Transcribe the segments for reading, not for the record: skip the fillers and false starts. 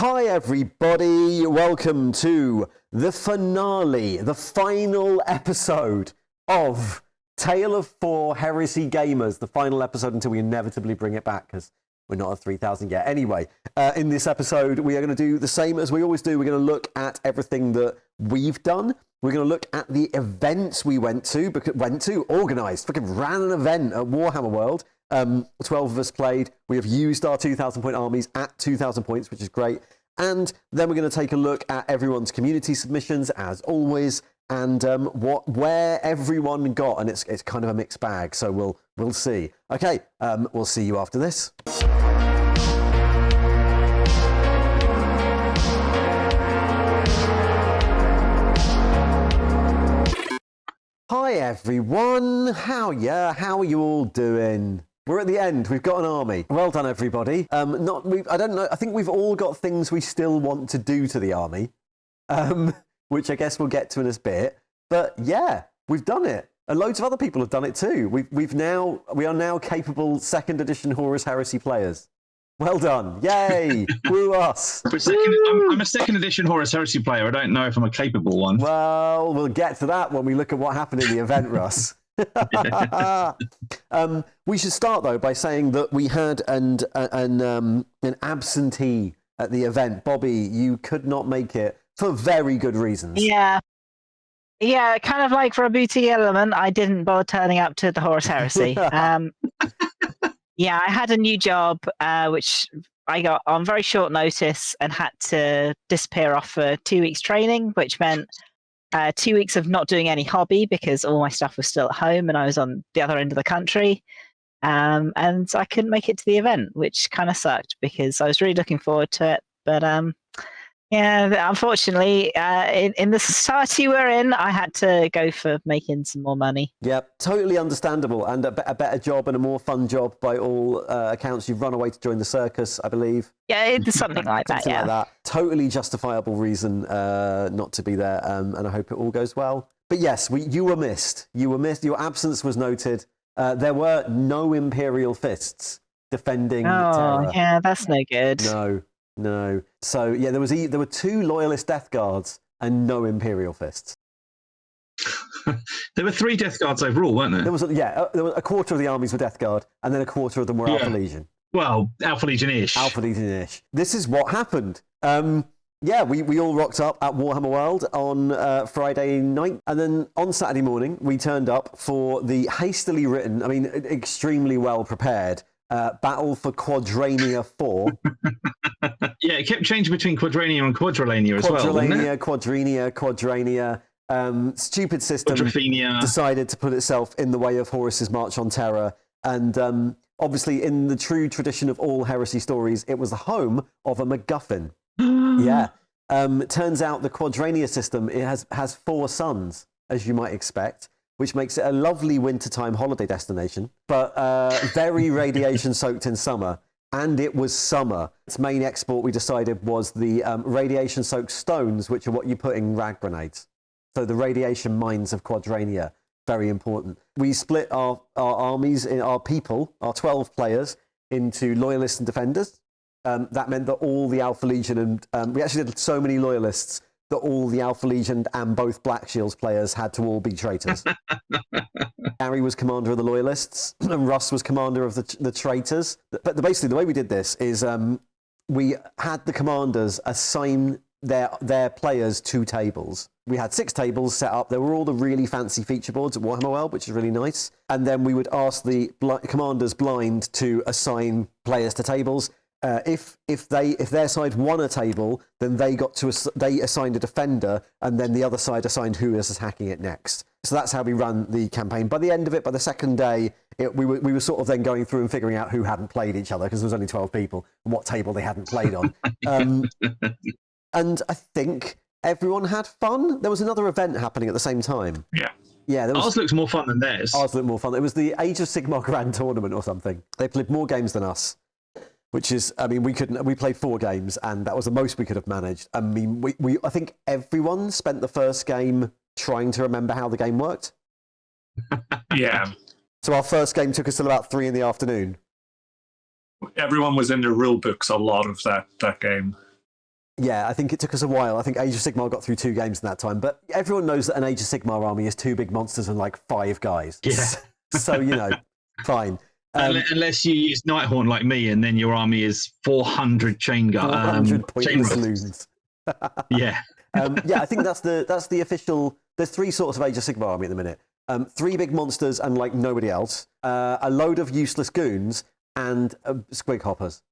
Hi everybody, welcome to the finale, the final episode of Tale of Four Heresy Gamers, the final episode until we inevitably bring it back because we're not at 3,000 yet. Anyway, in this episode we are going to do the same as we always do. We're going to look at everything that we've done. We're going to look at the events we organised, fucking ran an event at Warhammer World. 12 of us played. We have used our 2,000 point armies at 2,000 points, which is great. And then we're going to take a look at everyone's community submissions, as always, and where everyone got. And it's kind of a mixed bag, so we'll see. Okay, we'll see you after this. Hi everyone, how are you all doing? We're at the end. We've got an army. Well done, everybody. I don't know. I think we've all got things we still want to do to the army, which I guess we'll get to in a bit. But yeah, we've done it. And loads of other people have done it too. We are now capable 2nd edition Horus Heresy players. Well done. Yay. Woo us. I'm a 2nd edition Horus Heresy player. I don't know if I'm a capable one. Well, we'll get to that when we look at what happened in the event, Russ. We should start though by saying that we had an absentee at the event. Bobbie, you could not make it for very good reasons. Yeah, kind of like for a booty element, I didn't bother turning up to the Horus Heresy. Yeah, I had a new job, which I got on very short notice and had to disappear off for 2 weeks training, which meant 2 weeks of not doing any hobby because all my stuff was still at home and I was on the other end of the country. And I couldn't make it to the event, which kind of sucked because I was really looking forward to it. But yeah, unfortunately, in the society we're in, I had to go for making some more money. Yep, totally understandable, and a better job and a more fun job by all accounts. You've run away to join the circus, I believe. Yeah, it's something like that. Something like that. Totally justifiable reason not to be there, and I hope it all goes well. But yes, you were missed. You were missed. Your absence was noted. There were no Imperial fists defending Terra. Oh, yeah, that's no good. No. So yeah, there were 2 loyalist death guards and no Imperial fists. There were 3 death guards overall, weren't there? There was a quarter of the armies were death guard, and then a quarter of them were Alpha Legion. Well, Alpha Legion-ish. Alpha Legion-ish. This is what happened. Yeah, we all rocked up at Warhammer World on Friday night, and then on Saturday morning we turned up for the hastily written, extremely well prepared Battle for Quadrania 4. Yeah, it kept changing between Quadrania and Quadrillania as well, didn't it? Quadrania. Stupid system decided to put itself in the way of Horus's march on Terra. And obviously, in the true tradition of all heresy stories, it was the home of a MacGuffin. Yeah. Turns out the Quadrania system has 4 suns, as you might expect, which makes it a lovely wintertime holiday destination, but very radiation-soaked in summer. And it was summer. Its main export, we decided, was the radiation-soaked stones, which are what you put in rag grenades. So the radiation mines of Quadrania, very important. We split our armies, our 12 players, into loyalists and defenders. That meant that all the Alpha Legion and we actually did so many loyalists that all the Alpha Legion and both Blackshields players had to all be traitors. Gary was commander of the loyalists, and Russ was commander of the traitors. But basically, the way we did this is we had the commanders assign their players 2 tables. We had 6 tables set up. There were all the really fancy feature boards at Warhammer World, which is really nice. And then we would ask the commanders blind to assign players to tables. If their side won a table, then they assigned a defender, and then the other side assigned who was attacking it next. So that's how we ran the campaign. By the end of it, by the second day, we were sort of then going through and figuring out who hadn't played each other, because there was only 12 people, and what table they hadn't played on. And I think everyone had fun. There was another event happening at the same time. Yeah. Ours looks more fun than theirs. Ours looked more fun. It was the Age of Sigmar Grand Tournament or something. They played more games than us. Which is, we played 4 games, and that was the most we could have managed. I think everyone spent the first game trying to remember how the game worked. Yeah. So our first game took us till about 3 in the afternoon. Everyone was in their rule books a lot of that game. Yeah, I think it took us a while. I think Age of Sigmar got through 2 games in that time. But everyone knows that an Age of Sigmar army is 2 big monsters and like 5 guys. Yeah. So, fine. Unless you use Nighthorn like me, and then your army is 400 chain gun. 400 pointless loons. Yeah. I think that's the official. There's 3 sorts of Age of Sigmar army at the minute. 3 big monsters and like nobody else. A load of useless goons and squig hoppers.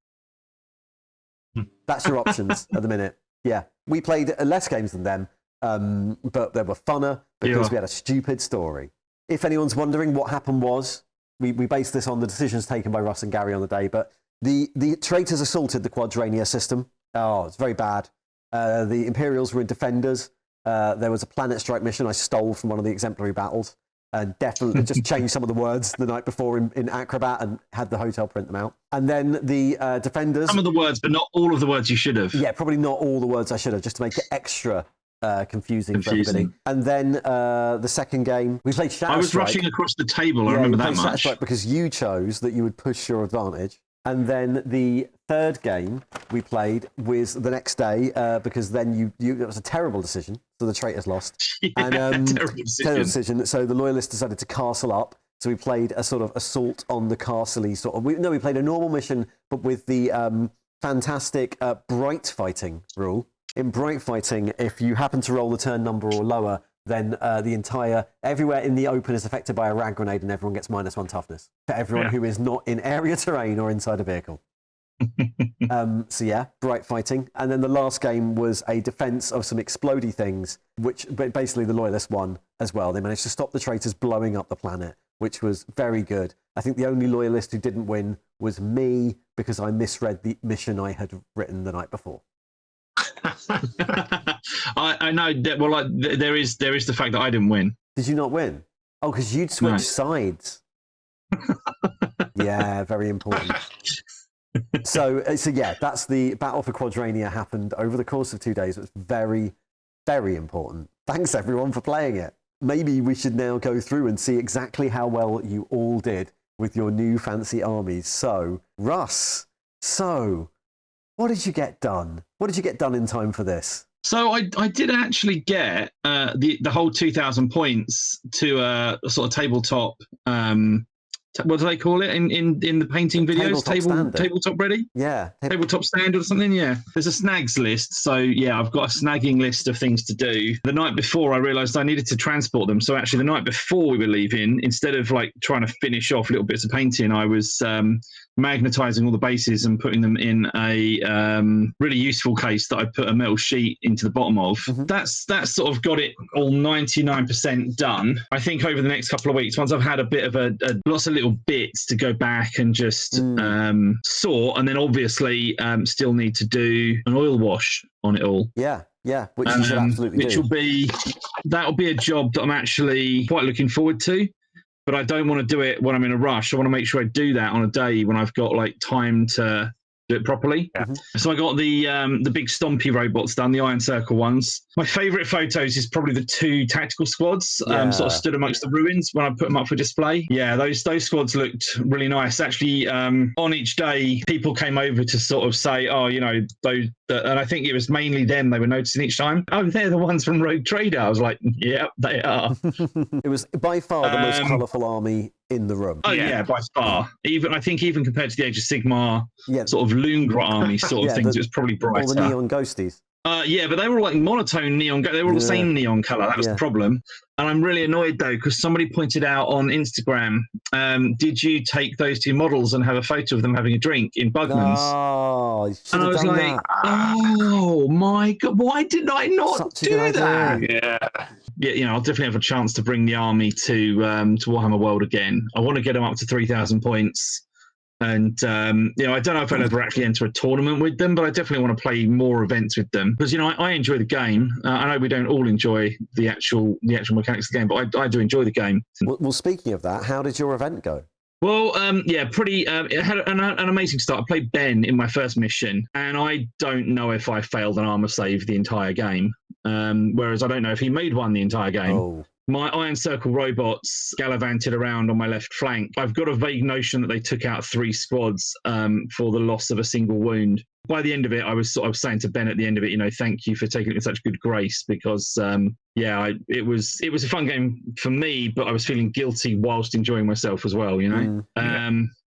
That's your options at the minute. Yeah, we played less games than them, but they were funner because we had a stupid story. If anyone's wondering, what happened was we based this on the decisions taken by Russ and Gary on the day, but the traitors assaulted the Quadrania system. Oh, it's very bad. The Imperials were in defenders. There was a planet strike mission I stole from one of the exemplary battles. And definitely just changed some of the words the night before in Acrobat and had the hotel print them out. And then the defenders... Some of the words, but not all of the words you should have. Yeah, probably not all the words I should have, just to make it extra confusing for everybody. And then the second game, we played Shatter Strike. I was rushing across the table, I remember that much. Shatter Strike because you chose that you would push your advantage. And then the third game we played was the next day because then it was a terrible decision. So the traitors lost. Yeah, and, terrible decision. So the loyalists decided to castle up. So we played a sort of assault on the castle-y sort of... we played a normal mission, but with the fantastic bright fighting rule. In bright fighting, if you happen to roll the turn number or lower, then everywhere in the open is affected by a rag grenade and everyone gets -1 toughness for everyone who is not in area terrain or inside a vehicle. Bright fighting. And then the last game was a defense of some explodey things, which basically the loyalists won as well. They managed to stop the traitors blowing up the planet, which was very good. I think the only loyalist who didn't win was me because I misread the mission I had written the night before. I know that. Well, there is the fact that I didn't win. Did you not win? Oh, because you'd switched sides. Yeah, very important. So yeah, that's the battle for Quadrania happened over the course of 2 days. It was very, very important. Thanks everyone for playing it. Maybe we should now go through and see exactly how well you all did with your new fancy armies. So, Russ, what did you get done? What did you get done in time for this? So I did actually get the whole 2,000 points to a sort of tabletop. What do they call it in the painting videos? Tabletop ready? Yeah. Tabletop standard or something? Yeah. There's a snags list. So, yeah, I've got a snagging list of things to do. The night before, I realised I needed to transport them. So, actually, the night before we were leaving, instead of like trying to finish off little bits of painting, I was magnetising all the bases and putting them in a really useful case that I put a metal sheet into the bottom of. Mm-hmm. That's sort of got it all 99% done. I think over the next couple of weeks, once I've had a bit of lots of little bits to go back and just sort, and then obviously still need to do an oil wash on it all. Yeah, which you should absolutely do. That'll be a job that I'm actually quite looking forward to. But I don't want to do it when I'm in a rush. I want to make sure I do that on a day when I've got like time to do it properly. Yeah. So I got the big stompy robots done, the Iron Circle ones. My favourite photos is probably the 2 tactical squads, sort of stood amongst the ruins when I put them up for display. Yeah, those squads looked really nice. Actually, on each day, people came over to sort of say, oh, those, and I think it was mainly them they were noticing each time. Oh, they're the ones from Rogue Trader. I was like, yep, they are. It was by far the most colourful army in the room. Oh yeah, by far. I think even compared to the Age of Sigmar sort of Loongra army sort of things, it was probably brighter. All the neon ghosties. Yeah, but they were all like monotone neon. They were all the same neon colour. That was the problem. And I'm really annoyed though because somebody pointed out on Instagram, did you take those 2 models and have a photo of them having a drink in Bugman's? Oh, and I was like, oh my God, why did I not do that? Yeah, I'll definitely have a chance to bring the army to Warhammer World again. I want to get them up to 3,000 points. And, I don't know if I'll ever actually enter a tournament with them, but I definitely want to play more events with them because, I enjoy the game. I know we don't all enjoy the actual mechanics of the game, but I do enjoy the game. Well, speaking of that, how did your event go? Well, pretty. It had an amazing start. I played Ben in my first mission, and I don't know if I failed an armor save the entire game. Whereas I don't know if he made one the entire game. My Iron Circle robots gallivanted around on my left flank. I've got a vague notion that they took out 3 squads for the loss of a single wound. By the end of it, I was saying to Ben at the end of it, thank you for taking it with such good grace, because it was a fun game for me, but I was feeling guilty whilst enjoying myself as well,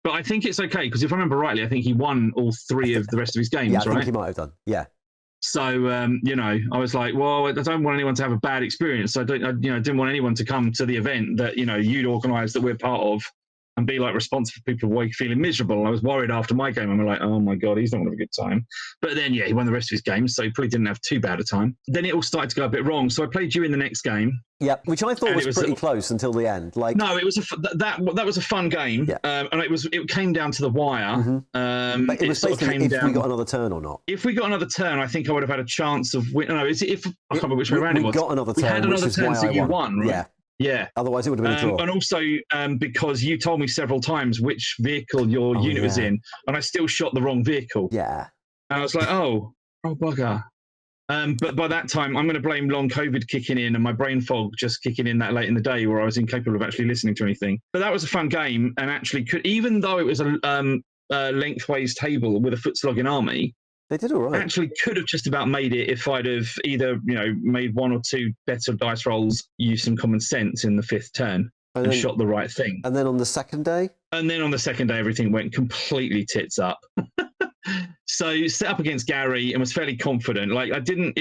But I think it's okay, because if I remember rightly, I think he won all 3 of the rest of his games, right? I think he might have done. Yeah. So, I was like, well, I don't want anyone to have a bad experience. I didn't want anyone to come to the event that, you'd organised that we're part of and be like responsible for people feeling miserable. And I was worried after my game. I'm like, oh my God, he's not going to have a good time. But then, he won the rest of his games, so he probably didn't have too bad a time. Then it all started to go a bit wrong. So I played you in the next game. Yeah, which I thought was pretty close until the end. No, it was that was a fun game, and it came down to the wire. Mm-hmm. But it was basically if we got another turn or not. If we got another turn, I think I would have had a chance of winning. No, I can't remember which way around it was. We got another turn. We had another turn, so you won, right? Yeah. Yeah. Otherwise, it would have been a draw. And also because you told me several times which vehicle your unit was in, and I still shot the wrong vehicle. Yeah. And I was like, oh bugger. But by that time, I'm going to blame long COVID kicking in and my brain fog just kicking in that late in the day where I was incapable of actually listening to anything. But that was a fun game, and actually even though it was a lengthways table with a foot-slogging army, they did all right. Actually could have just about made it if I'd have either, made 1 or 2 better dice rolls, used some common sense in the 5th turn and shot the right thing. And then on the second day? And then on the second day, everything went completely tits up. So set up against Gary and was fairly confident. Like I didn't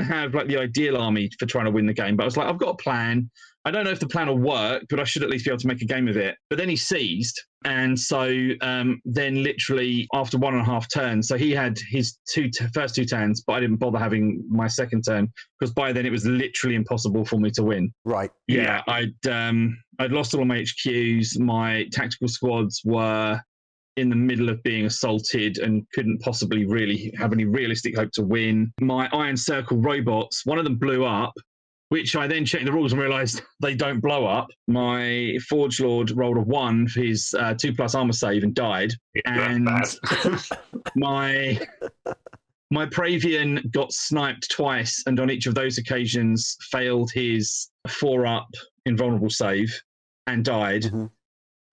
have like the ideal army for trying to win the game, but I was like, I've got a plan. I don't know if the plan will work, but I should at least be able to make a game of it. But then he seized. And so then literally after 1.5 turns, so he had his first 2 turns, but I didn't bother having my second turn because by then it was literally impossible for me to win. Right. Yeah. I'd lost all of my HQs. My tactical squads were in the middle of being assaulted and couldn't possibly really have any realistic hope to win. My Iron Circle robots, one of them blew up, which I then checked the rules and realised they don't blow up. My Forge Lord rolled a 1 for his 2+ armour save and died. And my Praevian got sniped twice, and on each of those occasions failed his 4+ invulnerable save and died. Mm-hmm.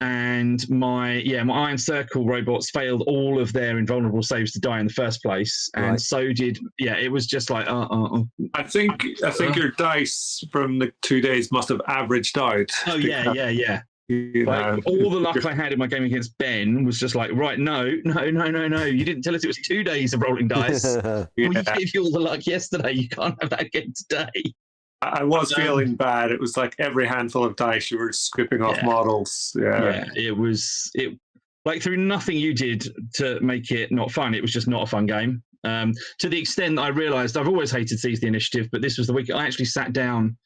And my Iron Circle robots failed all of their invulnerable saves to die in the first place, and so did it was just like I think your dice from the 2 days must have averaged out. Oh yeah. Like, all the luck I had in my game against Ben was just like, right, no. You didn't tell us it was 2 days of rolling dice. We gave you all the luck yesterday. You can't have that again today. I was feeling bad. It was like every handful of dice you were scripting off models. Yeah, it was like through nothing you did to make it not fun. It was just not a fun game. To the extent that I realised I've always hated Seize the Initiative, but this was the week I actually sat down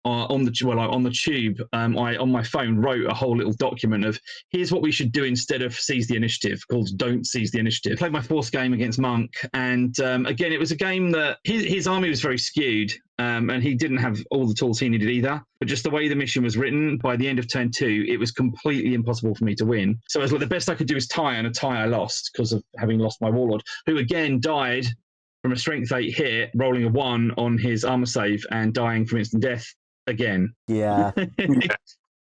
on the tube. I on my phone wrote a whole little document of here's what we should do instead of Seize the Initiative, called Don't Seize the Initiative. Played my 4th game against Monk, and again it was a game that his army was very skewed, and he didn't have all the tools he needed either. But just the way the mission was written, by the end of turn 2, it was completely impossible for me to win. So I was like, the best I could do is tie, and a tie I lost because of having lost my Warlord, who again died from a strength 8 hit, rolling a 1 on his armor save and dying from instant death again. Yeah.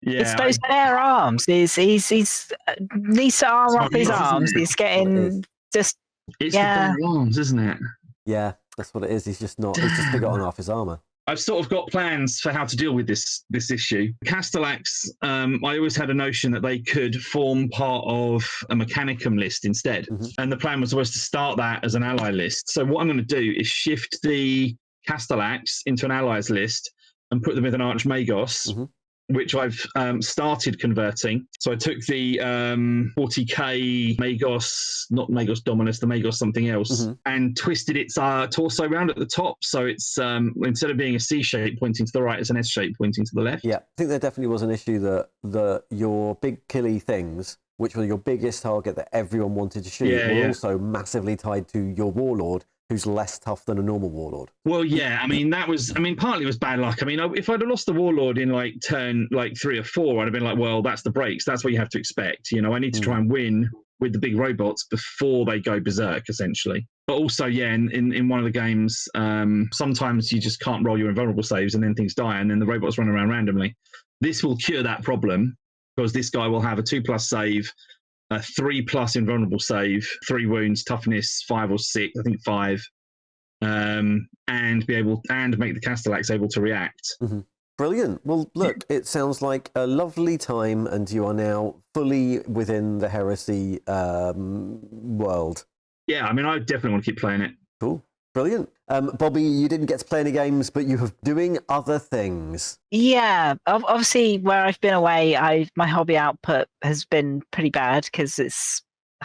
It's those bare arms. He's needs to arm up his arms. He's getting just the bare arms, isn't it? Yeah, that's what it is. He's just forgotten half his armor. I've sort of got plans for how to deal with this issue. Castellax, I always had a notion that they could form part of a Mechanicum list instead. Mm-hmm. And the plan was always to start that as an ally list. So what I'm going to do is shift the Castellax into an allies list and put them with an Archmagos, which I've started converting. So I took the 40k Magos, not Magos Dominus, the Magos something else, and twisted its torso round at the top. So it's instead of being a C shape pointing to the right, it's an S shape pointing to the left. Yeah, I think there definitely was an issue that your big killy things, which were your biggest target that everyone wanted to shoot, were also massively tied to your Warlord, who's less tough than a normal Warlord. Well, yeah, partly it was bad luck. I mean, if I'd have lost the Warlord in turn 3 or 4, I'd have been like, well, that's the breaks. That's what you have to expect. I need to try and win with the big robots before they go berserk, essentially. But also, yeah, in one of the games, sometimes you just can't roll your invulnerable saves and then things die and then the robots run around randomly. This will cure that problem because this guy will have a 2+ save, a 3+ invulnerable save, 3 wounds, toughness 5 or 6, I think 5, and be able and make the Castellax able to react. Brilliant. Well, look, it sounds like a lovely time, and you are now fully within the Heresy world. Yeah, I mean, I definitely want to keep playing it. Cool. Brilliant. Bobbie, you didn't get to play any games, but you have doing other things. Yeah, obviously, where I've been away, my hobby output has been pretty bad because it's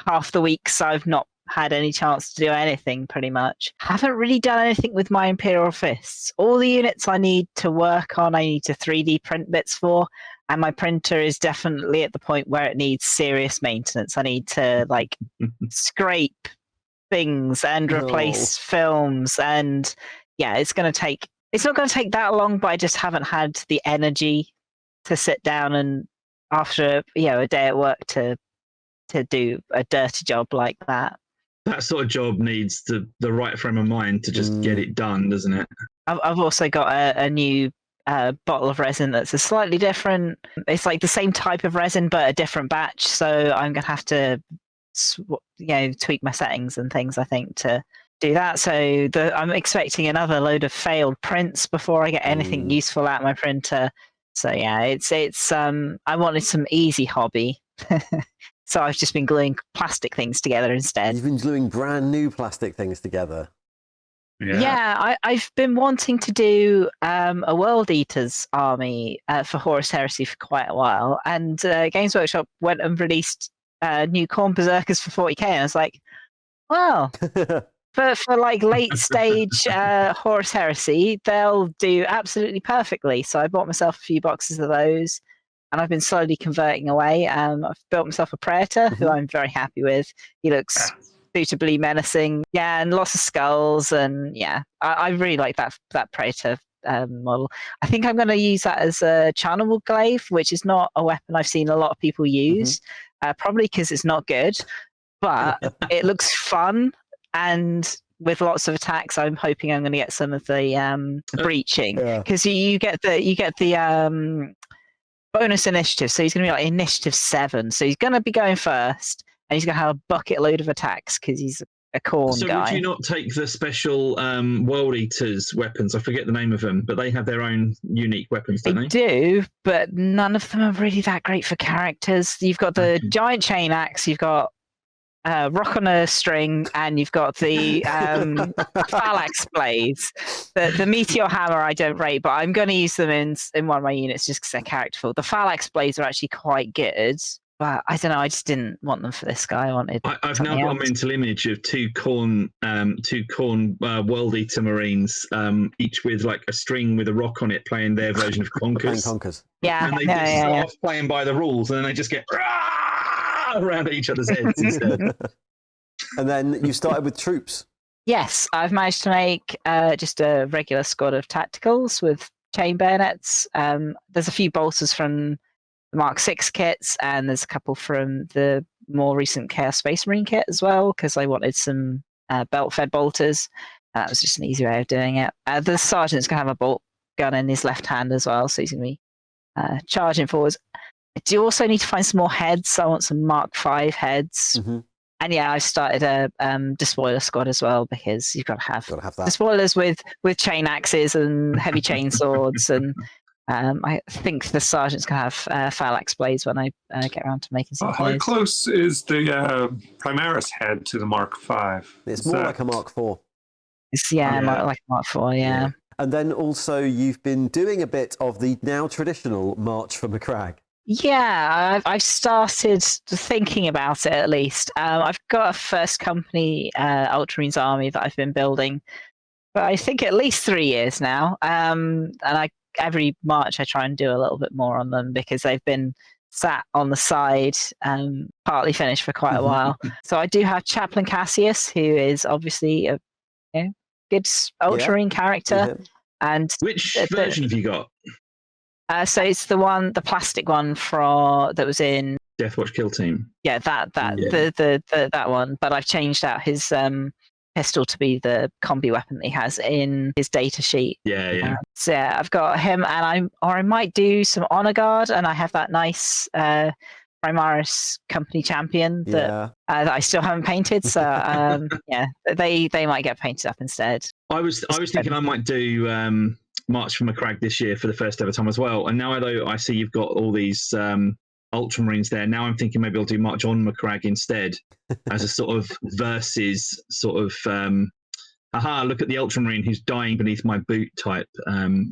half the weeks I've not had any chance to do anything, pretty much. Haven't really done anything with my Imperial fists. All the units I need to work on, I need to 3D print bits for, and my printer is definitely at the point where it needs serious maintenance. I need to, like, scrape things and replace films, and yeah, it's not going to take that long, but I just haven't had the energy to sit down and after a day at work to do a dirty job like that. That sort of job needs the right frame of mind to just get it done, doesn't it? I've also got a new bottle of resin that's a slightly different. It's like the same type of resin but a different batch, so I'm gonna have to tweak my settings and things, I think, to do that. So I'm expecting another load of failed prints before I get anything useful out of my printer. So yeah, it's I wanted some easy hobby. So I've just been gluing plastic things together instead. You've been gluing brand new plastic things together. Yeah, I've been wanting to do a World Eaters army for Horus Heresy for quite a while, and Games Workshop went and released new Khorne Berserkers for 40k, and I was like, well, for like late stage Horus Heresy, they'll do absolutely perfectly. So I bought myself a few boxes of those, and I've been slowly converting away. I've built myself a Praetor, who I'm very happy with. He looks suitably menacing, yeah, and lots of skulls, and yeah, I really like that Praetor model. I think I'm going to use that as a Charnel Glaive, which is not a weapon I've seen a lot of people use, probably because it's not good, but it looks fun, and with lots of attacks, I'm hoping I'm going to get some of the breaching, because you get the bonus initiative, so he's going to be like initiative 7, so he's going to be going first, and he's going to have a bucket load of attacks because he's a Khorne guy. So would you not take the special World Eaters weapons? I forget the name of them, but they have their own unique weapons, don't they? They do, but none of them are really that great for characters. You've got the giant chain axe, you've got rock on a string, and you've got the phalanx blades. The meteor hammer I don't rate, but I'm going to use them in one of my units just because they're characterful. The phalanx blades are actually quite good, but I don't know. I just didn't want them for this guy. I've now got a mental image of two Khorne World Eater Marines, each with like a string with a rock on it, playing their version of Conkers. Yeah, and they start off playing by the rules, and then they just get around each other's heads instead. And then you started with troops. Yes, I've managed to make just a regular squad of tacticals with chain bayonets. There's a few bolters from the Mark 6 kits, and there's a couple from the more recent Chaos Space Marine kit as well, because I wanted some belt-fed bolters. That was just an easy way of doing it. The sergeant's going to have a bolt gun in his left hand as well, so he's going to be charging forwards. I do also need to find some more heads. I want some Mark 5 heads. And yeah, I've started a despoiler squad as well, because you've got to have that. Despoilers with chain axes and heavy chain swords. And I think the sergeant's going to have phalanx blades when I get around to making some. How close is the Primaris head to the Mark 5? It's more like a Mark 4. It's like a Mark 4, yeah. And then also you've been doing a bit of the now traditional March for Macragge. Yeah, I've started thinking about it, at least. I've got a first company Ultramarines army that I've been building for I think at least 3 years now. And every March I try and do a little bit more on them, because they've been sat on the side, partly finished for quite a while. So I do have Chaplain Cassius, who is obviously a good Ultramarine character. And which version have you got? So it's the plastic one that was in Deathwatch Kill Team. Yeah, that one. But I've changed out his pistol to be the combi weapon that he has in his data sheet. Yeah. So yeah, I've got him, and I might do some honor guard, and I have that nice Primaris company champion that I still haven't painted. So yeah, they might get painted up instead. I was thinking I might do March for Macragge this year for the first ever time as well. And now I see you've got all these Ultramarines there. Now I'm thinking maybe I'll do March on Macragge instead as a sort of versus sort of look at the Ultramarine who's dying beneath my boot type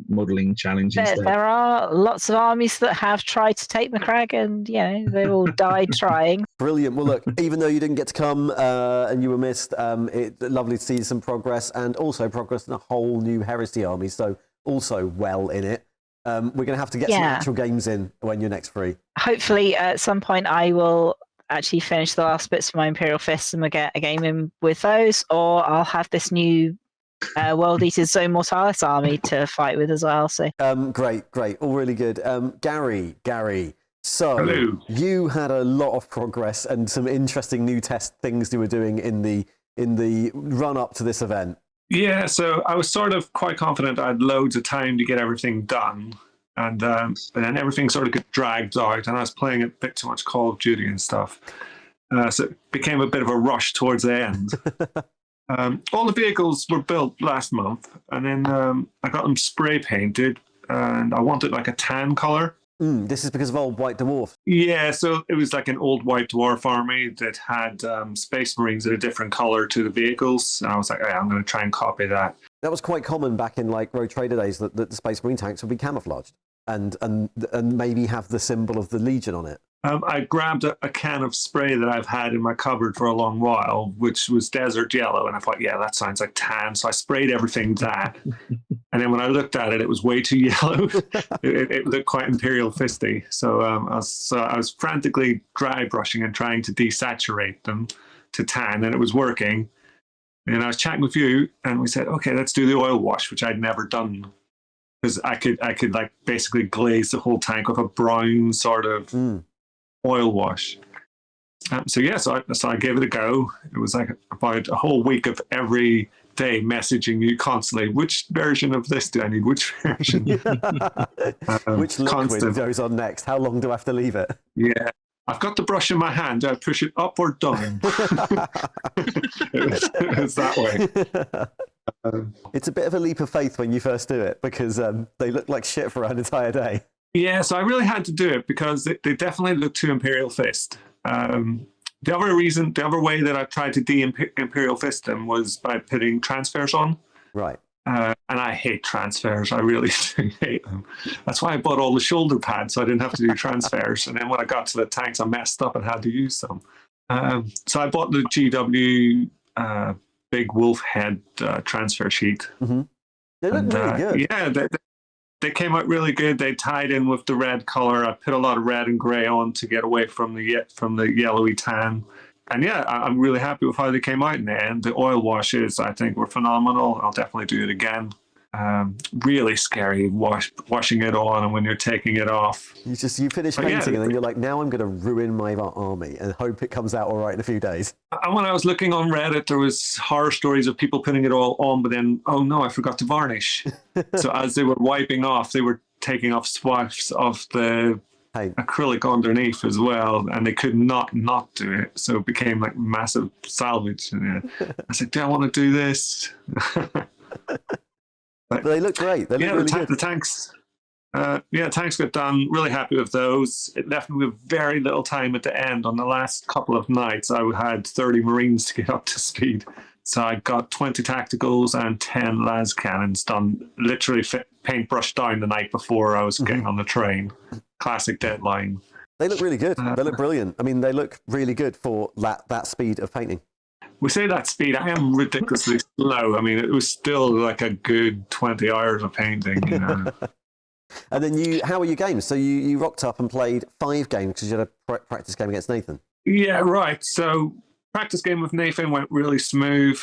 modelling challenge instead. There are lots of armies that have tried to take Macragge, and they've all died trying. Brilliant. Well, look, even though you didn't get to come and you were missed, it's lovely to see some progress, and also progress in a whole new Heresy army. So also well in it. We're going to have to get some actual games in when you're next free. Hopefully, at some point, I will actually finish the last bits for my Imperial Fists and we'll get a game in with those, or I'll have this new World Eaters Zone Mortalis army to fight with as well. So great, all really good. Gary. So hello. You had a lot of progress and some interesting new test things you were doing in the run up to this event. Yeah, so I was sort of quite confident I had loads of time to get everything done. And then everything sort of got dragged out, and I was playing a bit too much Call of Duty and stuff. So it became a bit of a rush towards the end. All the vehicles were built last month, and then I got them spray painted, and I wanted like a tan color. This is because of old White Dwarf. Yeah, so it was like an old White Dwarf army that had Space Marines at a different color to the vehicles. And I was like, I'm going to try and copy that. That was quite common back in like Road Trader days, that the Space Marine tanks would be camouflaged and maybe have the symbol of the Legion on it. I grabbed a can of spray that I've had in my cupboard for a long while, which was desert yellow, and I thought, yeah, that sounds like tan. So I sprayed everything that, and then when I looked at it, it was way too yellow. it looked quite Imperial fisty. So I was frantically dry brushing and trying to desaturate them to tan, and it was working. And I was chatting with you, and we said, okay, let's do the oil wash, which I'd never done, because I could like basically glaze the whole tank with a brown sort of oil wash. So I gave it a go. It was like about a whole week of every day messaging you constantly. Which version of this do I need? Which version? Which liquid goes on next? How long do I have to leave it? Yeah. I've got the brush in my hand. Do I push it up or down? it was that way. It's a bit of a leap of faith when you first do it, because they look like shit for an entire day. Yeah, so I really had to do it because they definitely look too Imperial Fist. The other way that I tried to de-Imperial Fist them was by putting transfers on. Right. And I hate transfers. I really do hate them. That's why I bought all the shoulder pads so I didn't have to do transfers. And then when I got to the tanks, I messed up and had to use them. So I bought the GW big wolf head transfer sheet. Mm-hmm. They look really good. Yeah, they came out really good. They tied in with the red color. I put a lot of red and gray on to get away from the yellowy tan. And yeah, I'm really happy with how they came out in the end. The oil washes, I think, were phenomenal. I'll definitely do it again. Really scary washing it on, and when you're taking it off. You finish painting, and then you're like, now I'm going to ruin my army and hope it comes out all right in a few days. And when I was looking on Reddit, there was horror stories of people putting it all on, but then, oh no, I forgot to varnish. So as they were wiping off, they were taking off swathes of the acrylic underneath as well, and they could not do it. So it became like massive salvage. And I said, do I want to do this? But they look great. They look really good. The tanks. Tanks got done. Really happy with those. It left me with very little time at the end. On the last couple of nights, I had 30 Marines to get up to speed. So I got 20 tacticals and 10 las cannons done. Literally paintbrushed down the night before I was getting on the train. Classic deadline. They look really good. They look brilliant. I mean, they look really good for that speed of painting. We say that speed. I am ridiculously slow. I mean, it was still like a good 20 hours of painting, you know. And then how were your games? So you rocked up and played 5 games because you had a practice game against Nathan. Yeah, right. So practice game with Nathan went really smooth.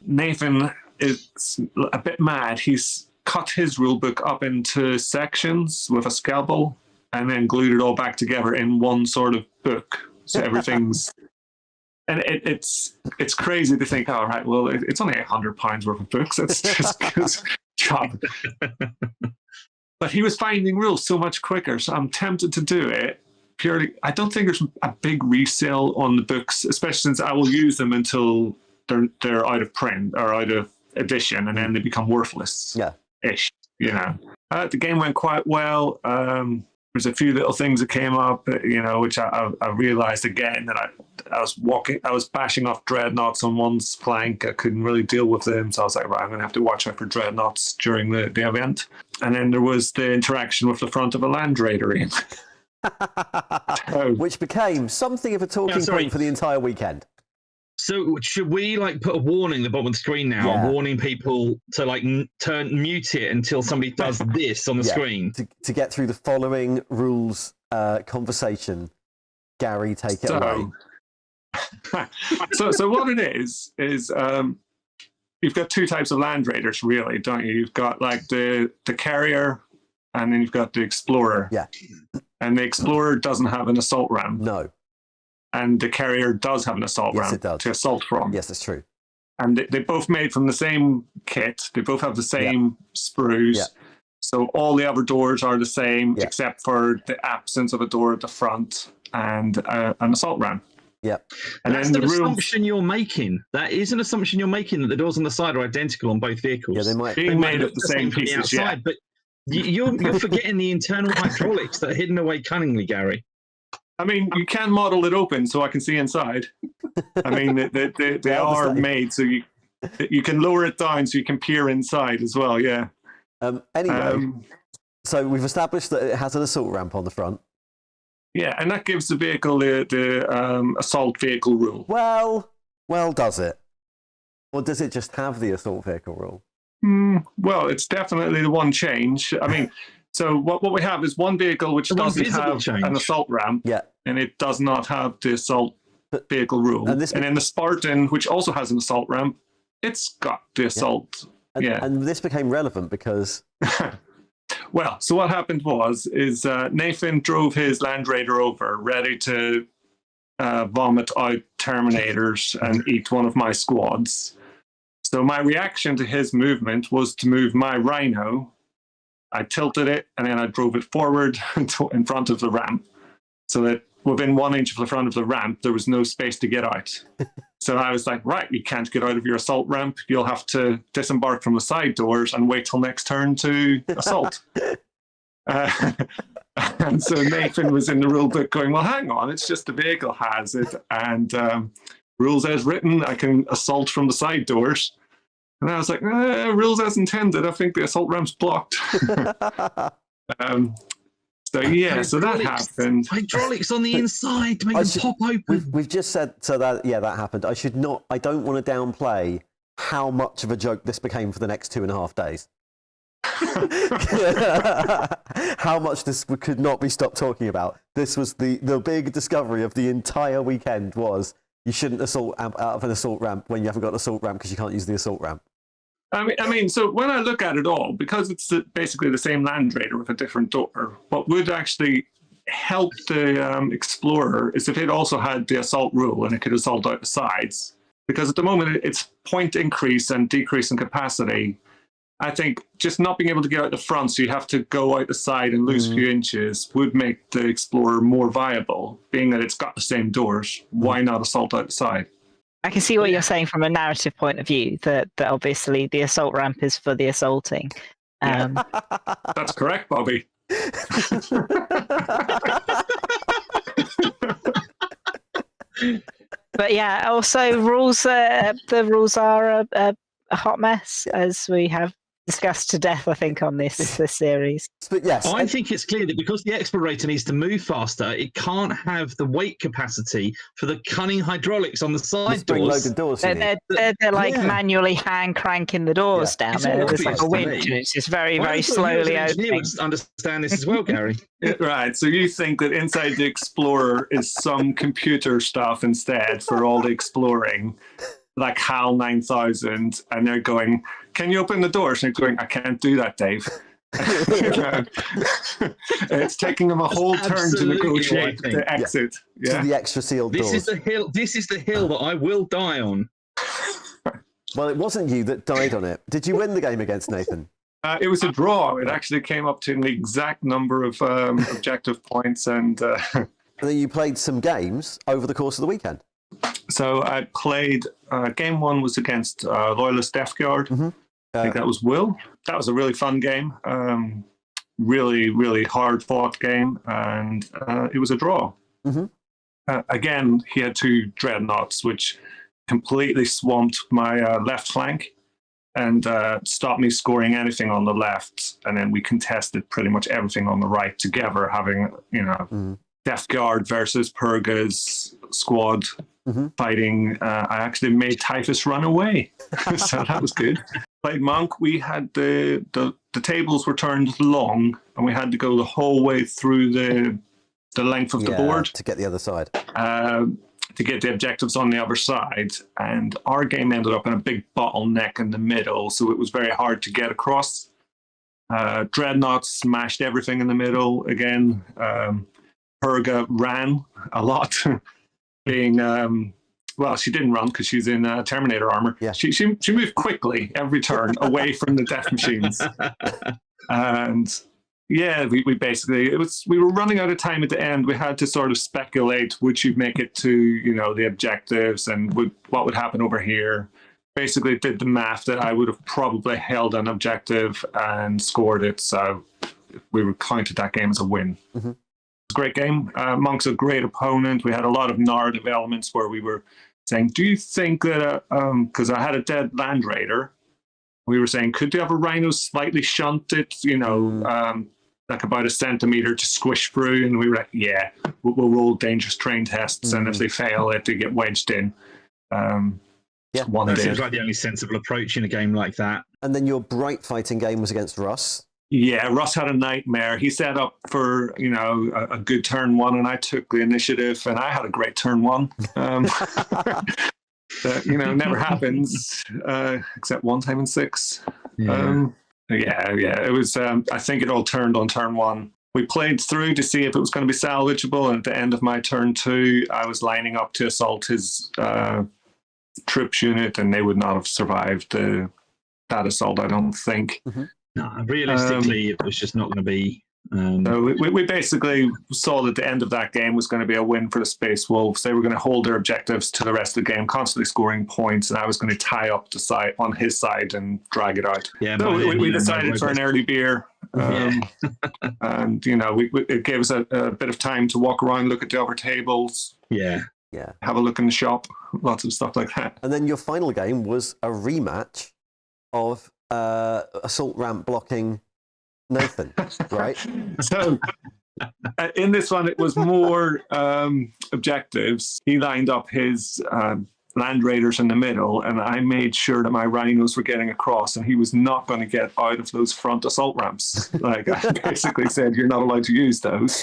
Nathan is a bit mad. He's cut his rule book up into sections with a scalpel. and then glued it all back together in one sort of book. So everything's, and it's crazy to think, all right, well, it's only £100 worth of books. That's just his job. But he was finding rules so much quicker, so I'm tempted to do it. Purely, I don't think there's a big resale on the books, especially since I will use them until they're out of print or out of edition, and then they become worthless. Yeah. Ish, you know. The game went quite well. There's a few little things that came up, you know, which I realized again that I was bashing off dreadnoughts on one flank. I couldn't really deal with them, so I was like, right, I'm going to have to watch out for dreadnoughts during the event. And then there was the interaction with the front of a Land Raider in. Which became something of a talking point for the entire weekend. So should we like put a warning at the bottom of the screen now, warning people to like mute it until somebody does this on the screen? To get through the following rules conversation, Gary, take it away. So what it is you've got two types of Land Raiders, really, don't you? You've got like the carrier, and then you've got the explorer. Yeah. And the explorer doesn't have an assault ramp. No. And the carrier does have an assault ramp to assault from. Yes, that's true. And they both made from the same kit. They both have the same sprues. Yeah. So all the other doors are the same, except for the absence of a door at the front and an assault ramp. Yeah. And that's then the assumption you're making. That is an assumption you're making, that the doors on the side are identical on both vehicles. Yeah, they might be made of the same pieces. Outside, but you're forgetting the internal hydraulics that are hidden away cunningly, Gary. I mean, you can model it open so I can see inside. I mean, they are made so you can lower it down so you can peer inside as well, yeah. Anyway, so we've established that it has an assault ramp on the front. Yeah, and that gives the vehicle the assault vehicle rule. Well, does it? Or does it just have the assault vehicle rule? Well, it's definitely the one change. I mean... So what we have is one vehicle which doesn't have an assault ramp, and it does not have the assault vehicle rule. And then the Spartan, which also has an assault ramp, it's got the assault. And this became relevant because... Well, so what happened is Nathan drove his Land Raider over, ready to vomit out Terminators and eat one of my squads. So my reaction to his movement was to move my Rhino. I tilted it, and then I drove it forward in front of the ramp, so that within 1 inch of the front of the ramp, there was no space to get out. So I was like, right, you can't get out of your assault ramp. You'll have to disembark from the side doors and wait till next turn to assault. And so Nathan was in the rule book going, well, hang on, it's just the vehicle has it, and rules as written, I can assault from the side doors. And I was like, rules as intended. I think the assault ramp's blocked. So that happened. Hydraulics on the inside to make them pop open. We've just said that happened. I don't want to downplay how much of a joke this became for the next 2.5 days. How much this could not be stopped talking about. This was the big discovery of the entire weekend was you shouldn't assault out of an assault ramp when you haven't got an assault ramp because you can't use the assault ramp. I mean, so when I look at it all, because it's basically the same Land Raider with a different door, what would actually help the Explorer is if it also had the assault rule and it could assault out the sides. Because at the moment, it's point increase and decrease in capacity. I think just not being able to get out the front, so you have to go out the side and lose a few inches, would make the Explorer more viable. Being that it's got the same doors, why not assault out the side? I can see what you're saying from a narrative point of view, that obviously the assault ramp is for the assaulting. That's correct, Bobbie. But yeah, also rules. The rules are a hot mess, as we have discussed to death, I think, on this series. But yes, I think it's clear that because the Explorator needs to move faster, it can't have the weight capacity for the cunning hydraulics on the side doors. They're like manually hand cranking the doors down there. There's like a winch, and it's just very, very slowly opening. Understand this as well, Gary. Right. So you think that inside the Explorer is some computer stuff instead for all the exploring, like HAL 9000, and they're going, can you open the doors? And they're going, I can't do that, Dave. It's taking them a whole turn to negotiate the exit. To the extra sealed doors. This is the hill that I will die on. Well, it wasn't you that died on it. Did you win the game against Nathan? It was a draw. It actually came up to the exact number of objective points. And then you played some games over the course of the weekend. So I played, game one was against Loyalist Death Guard. Mm-hmm. I think that was Will. That was a really fun game. Really, really hard fought game. And it was a draw. Mm-hmm. Again, he had 2 dreadnoughts, which completely swamped my left flank and stopped me scoring anything on the left. And then we contested pretty much everything on the right together, having, Death Guard versus Purga's squad fighting. I actually made Typhus run away. So that was good. Played Monk. We had the tables were turned long, and we had to go the whole way through the length of the board to get the other side. To get the objectives on the other side. And our game ended up in a big bottleneck in the middle, so it was very hard to get across. Dreadnoughts smashed everything in the middle again. Purga ran a lot, being well, she didn't run because she's in Terminator armor. Yeah. She moved quickly every turn away from the death machines, and yeah, we basically we were running out of time at the end. We had to sort of speculate: would you make it to the objectives, and what would happen over here? Basically, did the math that I would have probably held an objective and scored it, so we were counted that game as a win. Mm-hmm. It's a great game. Monk's a great opponent. We had a lot of narrative elements where we were saying, do you think that, because I had a dead Land Raider, we were saying, could the other rhinos slightly shunt it, like about a centimeter to squish through? And we were like, yeah, we'll roll dangerous terrain tests, and if they fail it, they get wedged in. That seems like the only sensible approach in a game like that. And then your bright fighting game was against Russ. Yeah, Russ had a nightmare. He set up for, a good turn one, and I took the initiative, and I had a great turn one. That, never happens, except one time in 6. Yeah. It was, I think it all turned on turn 1. We played through to see if it was going to be salvageable, and at the end of my turn 2, I was lining up to assault his troops unit, and they would not have survived that assault, I don't think. Mm-hmm. No, realistically, it was just not going to be. So we basically saw that the end of that game was going to be a win for the Space Wolves. They were going to hold their objectives to the rest of the game, constantly scoring points, and I was going to tie up the side on his side and drag it out. Yeah, so we decided for an early beer, and it gave us a bit of time to walk around, look at the other tables, have a look in the shop, lots of stuff like that. And then your final game was a rematch of assault ramp blocking Nathan, right? So in this one, it was more objectives. He lined up his Land Raiders in the middle, and I made sure that my rhinos were getting across, and he was not going to get out of those front assault ramps. Like, I basically said, you're not allowed to use those.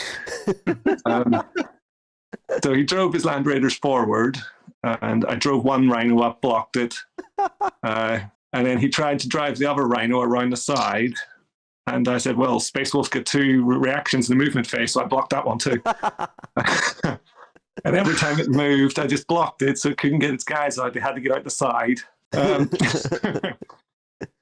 So he drove his Land Raiders forward, and I drove one rhino up, blocked it. And then he tried to drive the other rhino around the side. And I said, well, Space Wolves get 2 reactions in the movement phase, so I blocked that one too. And every time it moved, I just blocked it, so it couldn't get its guys out. They had to get out the side.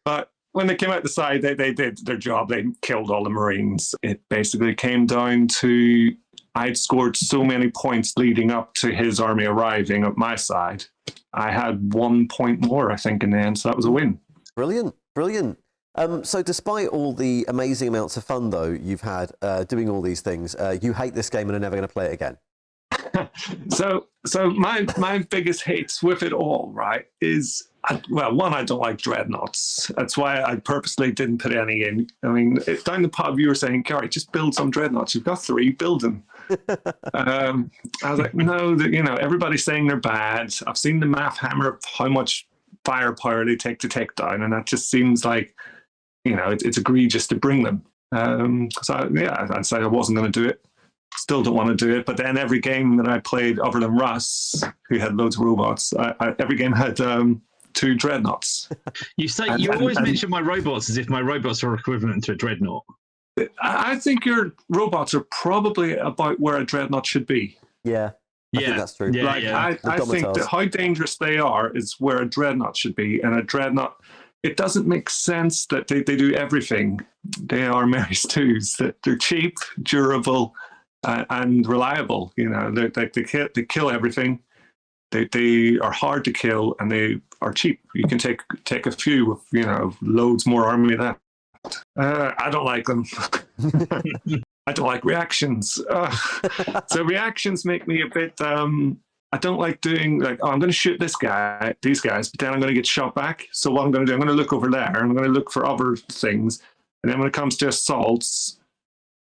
But when they came out the side, they did their job. They killed all the Marines. It basically came down to I'd scored so many points leading up to his army arriving at my side. I had 1 point more, I think, in the end, so that was a win. Brilliant. So despite all the amazing amounts of fun, though, you've had doing all these things, you hate this game and are never going to play it again. So my biggest hates with it all, right, is, one, I don't like dreadnoughts. That's why I purposely didn't put any in. I mean, down the pub, you were saying, Gary, just build some dreadnoughts. You've got 3, build them. I was like, no, everybody's saying they're bad. I've seen the math hammer of how much firepower they take to take down, and that just seems like, it's egregious to bring them. So yeah, I'd say I wasn't going to do it. Still don't want to do it. But then every game that I played, other than Russ, who had loads of robots, every game had 2 dreadnoughts. You always mention my robots as if my robots are equivalent to a dreadnought. I think your robots are probably about where a dreadnought should be. Yeah. I think that's true. Yeah, I think that how dangerous they are is where a dreadnought should be. And a dreadnought, it doesn't make sense that they do everything. They are Mary Stu's. That they're cheap, durable, and reliable. You know, they kill everything. They are hard to kill, and they are cheap. You can take a few with, you know, loads more army than that. I don't like them. I don't like reactions. So reactions make me a bit. I don't like doing like, oh, I'm going to shoot these guys, but then I'm going to get shot back. So what I'm going to do, I'm going to look over there, and I'm going to look for other things. And then when it comes to assaults,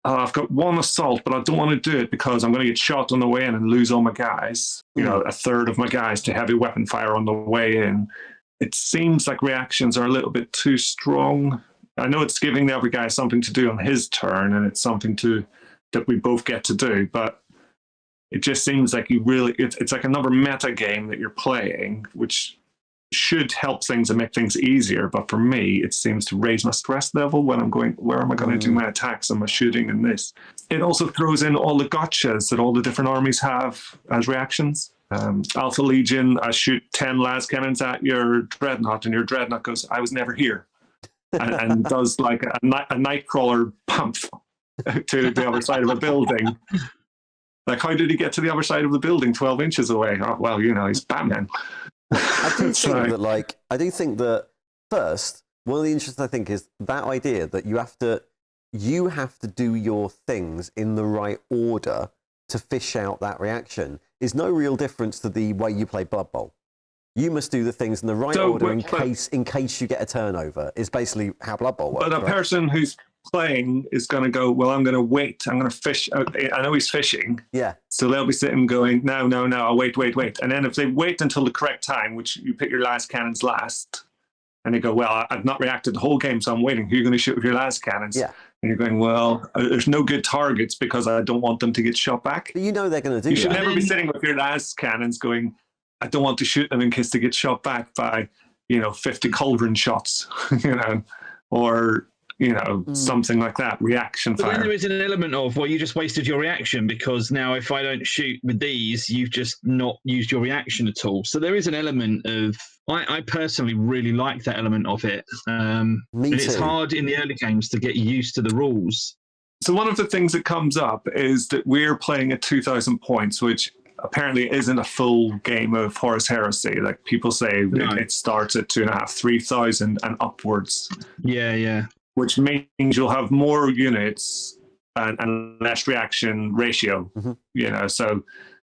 I've got 1 assault, but I don't want to do it because I'm going to get shot on the way in and lose all my guys. You know, a third of my guys to heavy weapon fire on the way in. It seems like reactions are a little bit too strong. I know it's giving the other guy something to do on his turn, and it's something that we both get to do, but it just seems like it's like another meta game that you're playing, which should help things and make things easier. But for me, it seems to raise my stress level when I'm going, where am I going to do my attacks and my shooting and this? It also throws in all the gotchas that all the different armies have as reactions. Alpha Legion, I shoot 10 las cannons at your dreadnought, and your dreadnought goes, I was never here. and does like a nightcrawler pump to the other side of a building. Like, how did he get to the other side of the building 12 inches away? Oh, well, you know, he's Batman. I do think that first, one of the interesting things is that idea that you have to do your things in the right order to fish out that reaction is no real difference to the way you play Blood Bowl. You must do the things in the right order in case you get a turnover. Is basically how Blood Bowl works. But a person who's playing is going to go, well, I'm going to wait. I'm going to fish. I know he's fishing. Yeah. So they'll be sitting going, no, I'll wait. And then if they wait until the correct time, which you pick your last cannons last, and they go, well, I've not reacted the whole game, so I'm waiting. Who are you going to shoot with your last cannons? Yeah. And you're going, well, there's no good targets because I don't want them to get shot back. But you know they're going to do that. You should never be sitting with your last cannons going, I don't want to shoot them in case they get shot back by, 50 cauldron shots, or, something like that, reaction fire. But then there is an element of, well, you just wasted your reaction because now if I don't shoot with these, you've just not used your reaction at all. So there is an element of, I personally really like that element of it. Me too. It's hard in the early games to get used to the rules. So one of the things that comes up is that we're playing at 2,000 points, which apparently isn't a full game of Horus Heresy. Like people say, it starts at 2,500, 3,000 and upwards. Yeah. Which means you'll have more units and less reaction ratio. Mm-hmm. So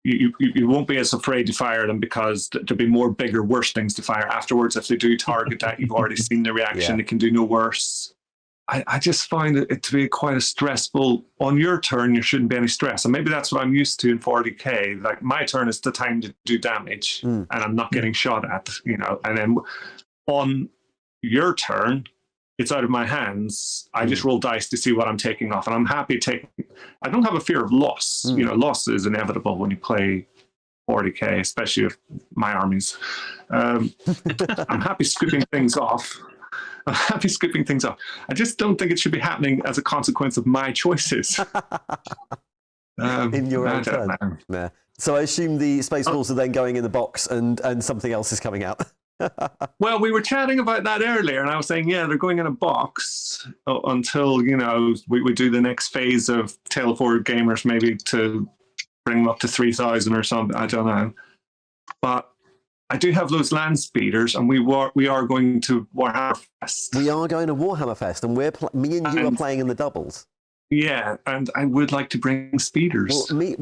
you won't be as afraid to fire them because there'll be more bigger, worse things to fire afterwards. If they do target that, you've already seen the reaction. They can do no worse. I just find it to be quite a stressful. On your turn, there shouldn't be any stress. And maybe that's what I'm used to in 40k. Like my turn is the time to do damage, and I'm not getting shot at, And then on your turn, it's out of my hands. I just roll dice to see what I'm taking off. And I'm happy taking. I don't have a fear of loss. Loss is inevitable when you play 40k, especially with my armies. I'm happy scooping things off. I just don't think it should be happening as a consequence of my choices. In your own turn. Yeah. So I assume the Space Wolves are then going in the box and something else is coming out. Well, we were chatting about that earlier, and I was saying, they're going in a box until, we do the next phase of Tale of Forward Gamers, maybe to bring them up to 3,000 or something. I don't know. But I do have those land speeders, and we are going to Warhammer Fest. We are going to Warhammer Fest, and me and you are playing in the doubles. Yeah, and I would like to bring speeders. Well, we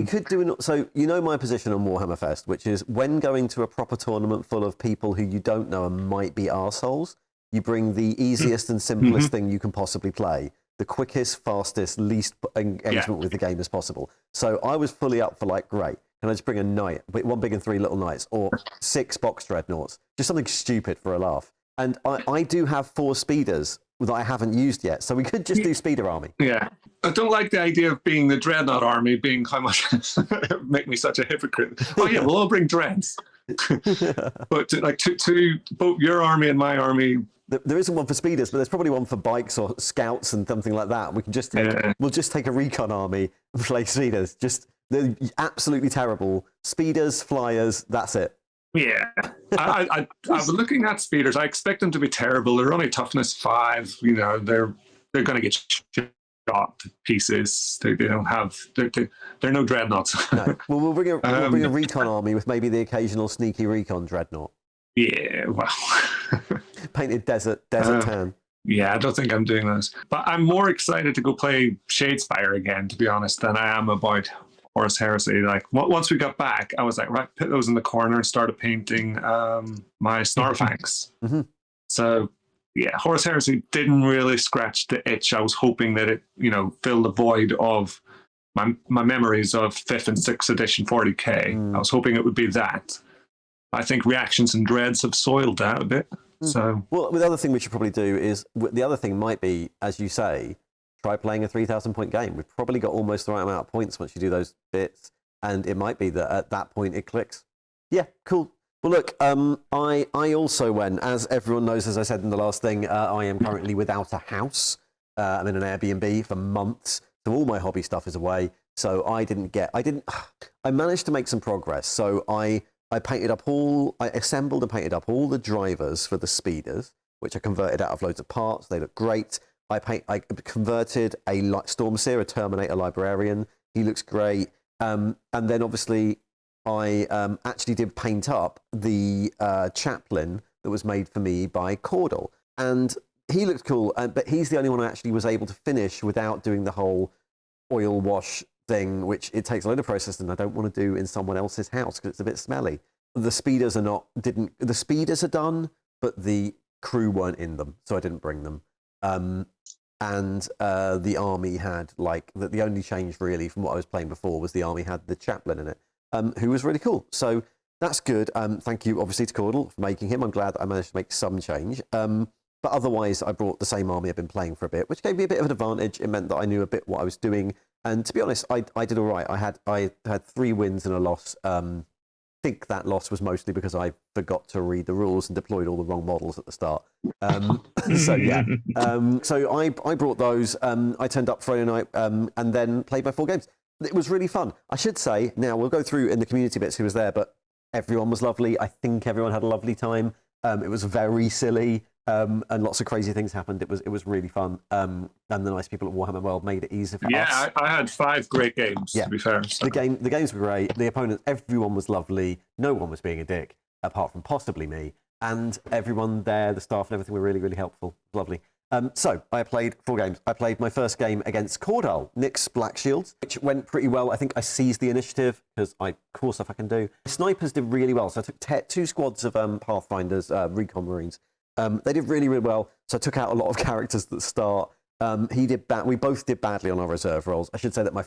could do so. My position on Warhammer Fest, which is when going to a proper tournament full of people who you don't know and might be arseholes, you bring the easiest and simplest thing you can possibly play, the quickest, fastest, least engagement with the game as possible. So I was fully up for great. Can I just bring a knight, one big and three little knights, or 6 box dreadnoughts? Just something stupid for a laugh. And I do have 4 speeders that I haven't used yet, so we could just do speeder army. Yeah. I don't like the idea of being the dreadnought army, being how much make me such a hypocrite. Oh yeah, we'll all bring dreads. But like to both your army and my army. There isn't one for speeders, but there's probably one for bikes or scouts and something like that. We can just we'll just take a recon army and play speeders. Just they're absolutely terrible. Speeders, flyers, that's it. Yeah, I was looking at speeders. I expect them to be terrible. They're only toughness 5. You know, they're going to get shot to pieces. They don't have. They're no dreadnoughts. No. Well, we'll bring a recon army with maybe the occasional sneaky recon dreadnought. Yeah, well, painted desert tan. Yeah, I don't think I'm doing those. But I'm more excited to go play Shadespire again, to be honest, than I am about Horus Heresy. Like once we got back, I was like, right, put those in the corner and started painting my Snarfangs. Mm-hmm. So yeah, Horus Heresy didn't really scratch the itch. I was hoping that it, fill the void of my memories of 5th and 6th edition 40k. I was hoping it would be that. I think Reactions and Dreads have soiled that a bit. So well, the other thing we should probably do is the other thing might be, as you say, try playing a 3,000 point game. We've probably got almost the right amount of points once you do those bits, and it might be that at that point it clicks. Yeah, cool. Well, look, I also went, as everyone knows, as I said in the last thing, I am currently without a house. I'm in an Airbnb for months, so all my hobby stuff is away. So I managed to make some progress. So I assembled and painted up all the drivers for the speeders, which I converted out of loads of parts. They look great. I converted a Stormseer, a Terminator Librarian. He looks great. And then obviously I actually did paint up the chaplain that was made for me by Caudal. And he looked cool, but he's the only one I actually was able to finish without doing the whole oil wash thing, which it takes a load of process and I don't want to do in someone else's house because it's a bit smelly. The speeders the speeders are done, but the crew weren't in them, so I didn't bring them. And the army had the only change really from what I was playing before was the army had the chaplain in it, who was really cool. So that's good. Thank you obviously to Caudal for making him. I'm glad that I managed to make some change. But otherwise I brought the same army I've been playing for a bit, which gave me a bit of an advantage. It meant that I knew a bit what I was doing. And to be honest, I did all right. I had 3 wins and a loss. I think that loss was mostly because I forgot to read the rules and deployed all the wrong models at the start. So yeah. So I brought those. I turned up Friday night and then played my 4 games. It was really fun. I should say, now we'll go through in the community bits who was there, but everyone was lovely. I think everyone had a lovely time. It was very silly. And lots of crazy things happened. It was really fun. And the nice people at Warhammer World made it easy for us. Yeah, I had 5 great games, to be fair. So. The games were great. The opponents, everyone was lovely. No one was being a dick, apart from possibly me. And everyone there, the staff and everything were really, really helpful. Lovely. So I played 4 games. I played my first game against Caudal, Russ Blackshields, which went pretty well. I think I seized the initiative because cool stuff I can do. Snipers did really well. So I took 2 squads of Pathfinders, Recon Marines. They did really, really well. So I took out a lot of characters at the start. He did bad. We both did badly on our reserve rolls. I should say that my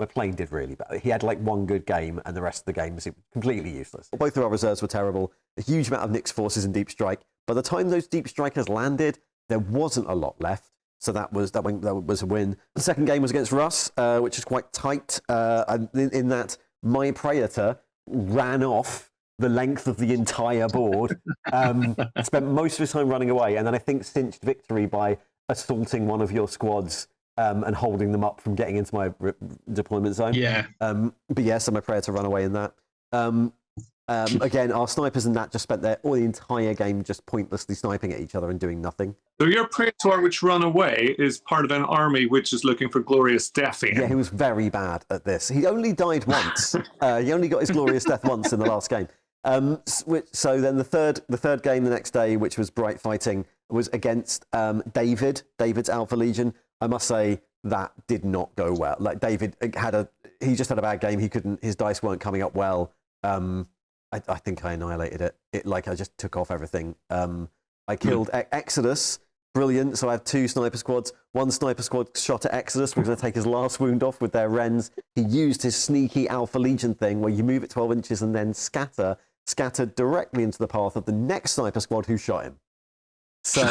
plane did really bad. He had 1 good game, and the rest of the game was completely useless. Both of our reserves were terrible. A huge amount of Nyx forces in Deep Strike. By the time those Deep Strikers landed, there wasn't a lot left. So that was a win. The second game was against Russ, which is quite tight. In that my Praetor ran off the length of the entire board, spent most of his time running away, and then I think cinched victory by assaulting one of your squads and holding them up from getting into my deployment zone. Yeah. But yeah, so my Praetor ran away in that. Again, our snipers and that just spent all the entire game just pointlessly sniping at each other and doing nothing. So your Praetor, which ran away, is part of an army which is looking for glorious death. Yeah, he was very bad at this. He only died once. He only got his glorious death once in the last game. So then the third game the next day, which was Bright Fighting, was against David's Alpha Legion. I must say that did not go well. David he just had a bad game. His dice weren't coming up well. I think I annihilated it. I just took off everything. I killed Exodus. Brilliant. So I had 2 sniper squads. 1 sniper squad shot at Exodus. We're going to take his last wound off with their Wrens. He used his sneaky Alpha Legion thing where you move it 12 inches and then scattered directly into the path of the next sniper squad who shot him. So,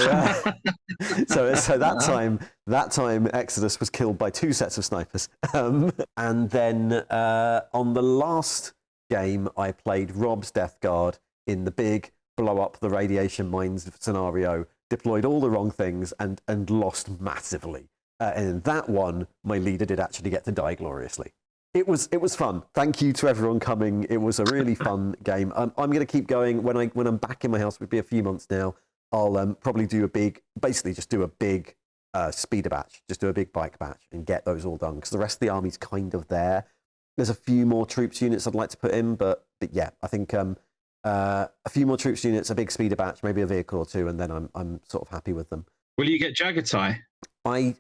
so that time Exodus was killed by 2 sets of snipers. And then on the last game, I played Rob's Death Guard in the big blow up the radiation mines scenario, deployed all the wrong things, and lost massively. And in that one, my leader did actually get to die gloriously. It was fun. Thank you to everyone coming. It was a really fun game. I'm going to keep going. When I'm back in my house, it'll be a few months now, I'll probably do basically just do a big speeder batch, just do a big bike batch and get those all done, because the rest of the army's kind of there. There's a few more troops units I'd like to put in, but yeah, I think a few more troops units, a big speeder batch, maybe a vehicle or two, and then I'm sort of happy with them. Will you get Jagatai? I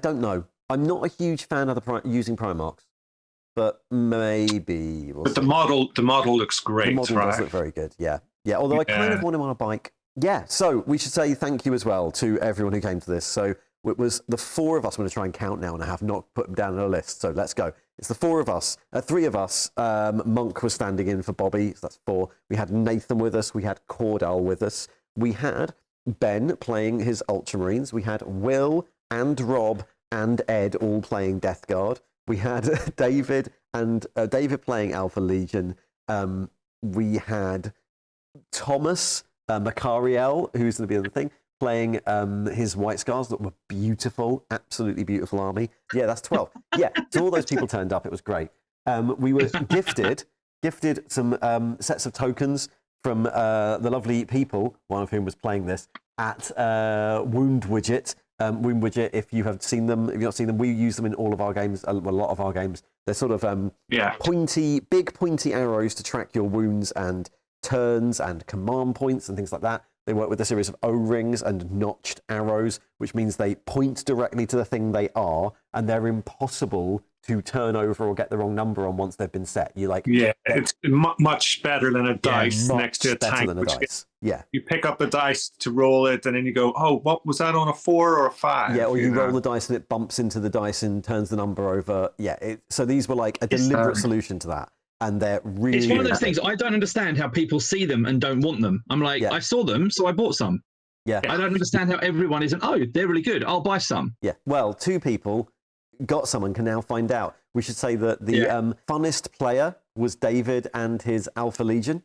don't know. I'm not a huge fan of using Primarchs, but maybe. We'll see. The model looks great. The model does look very good. Yeah. Although I kind of want him on a bike. Yeah. So we should say thank you as well to everyone who came to this. So it was the four of us. I'm going to try and count now, and I have not put them down on a list. So let's go. It's the four of us. Three of us. Monk was standing in for Bobbie, so that's four. We had Nathan with us. We had Cordell with us. We had Ben playing his Ultramarines. We had Will and Rob and Ed all playing Death Guard. We had David playing Alpha Legion. We had Thomas Macariel, who's going to be on the thing, playing his White Scars that were beautiful, absolutely beautiful army. Yeah, that's 12. Yeah, so all those people turned up. It was great. We were gifted some sets of tokens from the lovely people, one of whom was playing this, at WOUNDWIDGET. WOUNDWIDGET, if you have seen them, if you've not seen them, we use them in all of our games, a lot of our games. They're sort of big pointy arrows to track your wounds and turns and command points and things like that. They work with a series of O-rings and notched arrows, which means they point directly to the thing they are, and they're impossible to turn over or get the wrong number on once they've been set. It's much better than a dice next to a tank. Yeah, you pick up the dice to roll it, and then you go, "Oh, what was that on a 4 or a 5?" Yeah, or you roll the dice and it bumps into the dice and turns the number over. Yeah, so these were like a deliberate solution to that. And they're really. It's one of those things. I don't understand how people see them and don't want them. I'm like, I saw them, so I bought some. Yeah. I don't understand how everyone isn't. Oh, they're really good. I'll buy some. Yeah. Well, two people got some and can now find out. We should say that the funnest player was David and his Alpha Legion,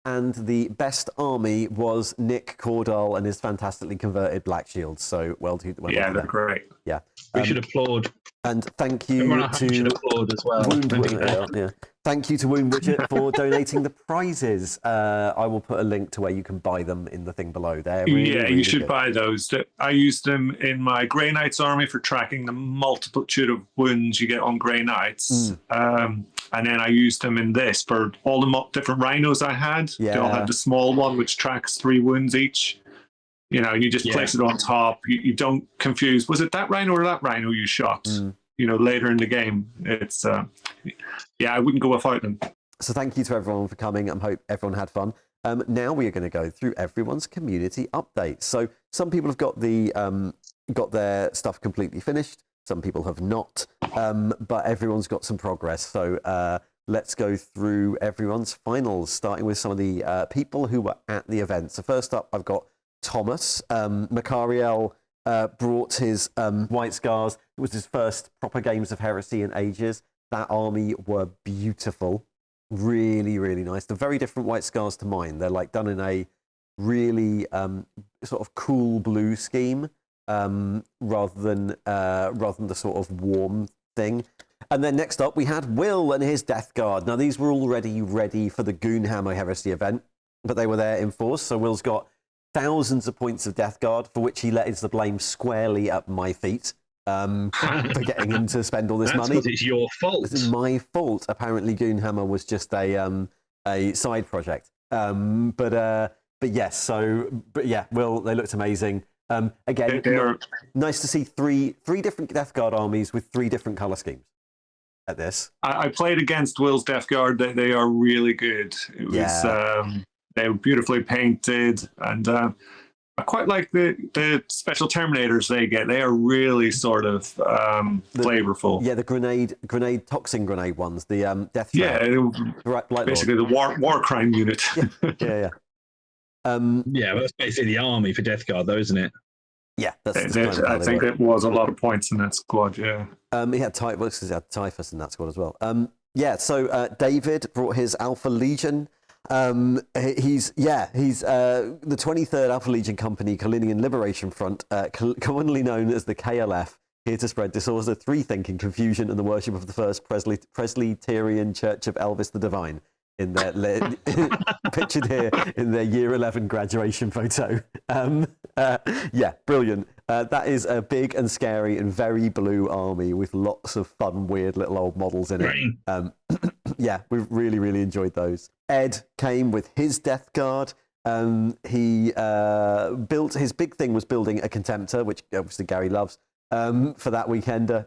and the best army was Nick Cordell and his fantastically converted Blackshields. So they're great. Yeah. We should applaud. And thank you to applaud as well. Thank you to WOUNDWIDGET for donating the prizes. I will put a link to where you can buy them in the thing below. They're really you should buy those. I used them in my Grey Knights army for tracking the multitude of wounds you get on Grey Knights. And then I used them in this for all the different rhinos I had. Yeah. They all had the small one, which tracks 3 wounds each. You just place it on top. You don't confuse. Was it that rhino or that rhino you shot? Later in the game. It's I wouldn't go without them. So thank you to everyone for coming. I hope everyone had fun. Now we are going to go through everyone's community updates. So some people have got their stuff completely finished. Some people have not, but everyone's got some progress. So let's go through everyone's finals, starting with some of the people who were at the event. So first up, I've got Thomas. Macariel brought his White Scars. It was his first proper games of Heresy in ages. That army were beautiful. Really, really nice. They're very different White Scars to mine. They're like done in a really sort of cool blue scheme rather than the sort of warm thing. And then next up, we had Will and his Death Guard. Now, these were already ready for the Goonhammer Heresy event, but they were there in force. So Will's got thousands of points of Death Guard, for which he lays the blame squarely at my feet for getting him to spend all this money. Because it's your fault. It's my fault. Apparently, Goonhammer was just a side project. But yes, Will, they looked amazing. Again, nice to see three different Death Guard armies with 3 different color schemes at this. I played against Will's Death Guard. They are really good. It was they were beautifully painted, and I quite like the special Terminators they get. They are really sort of flavorful. Yeah, the grenade toxin grenade ones. The Death. Basically the war crime unit. Yeah. Well, that's basically the army for Death Guard, though, isn't it? Yeah, I think it was a lot of points in that squad. Yeah. He had Typhus in that squad as well. So David brought his Alpha Legion. He's the 23rd Alpha Legion Company, Kalinian Liberation Front, commonly known as the KLF, here to spread disorder, free-thinking, confusion, and the worship of the first Presbyterian Church of Elvis the Divine. In their pictured here in their year 11 graduation photo. Brilliant. That is a big and scary and very blue army with lots of fun, weird little old models in it. We've really, really enjoyed those. Ed came with his Death Guard. He built, his big thing was building a Contemptor, which obviously Gary loves, for that weekender.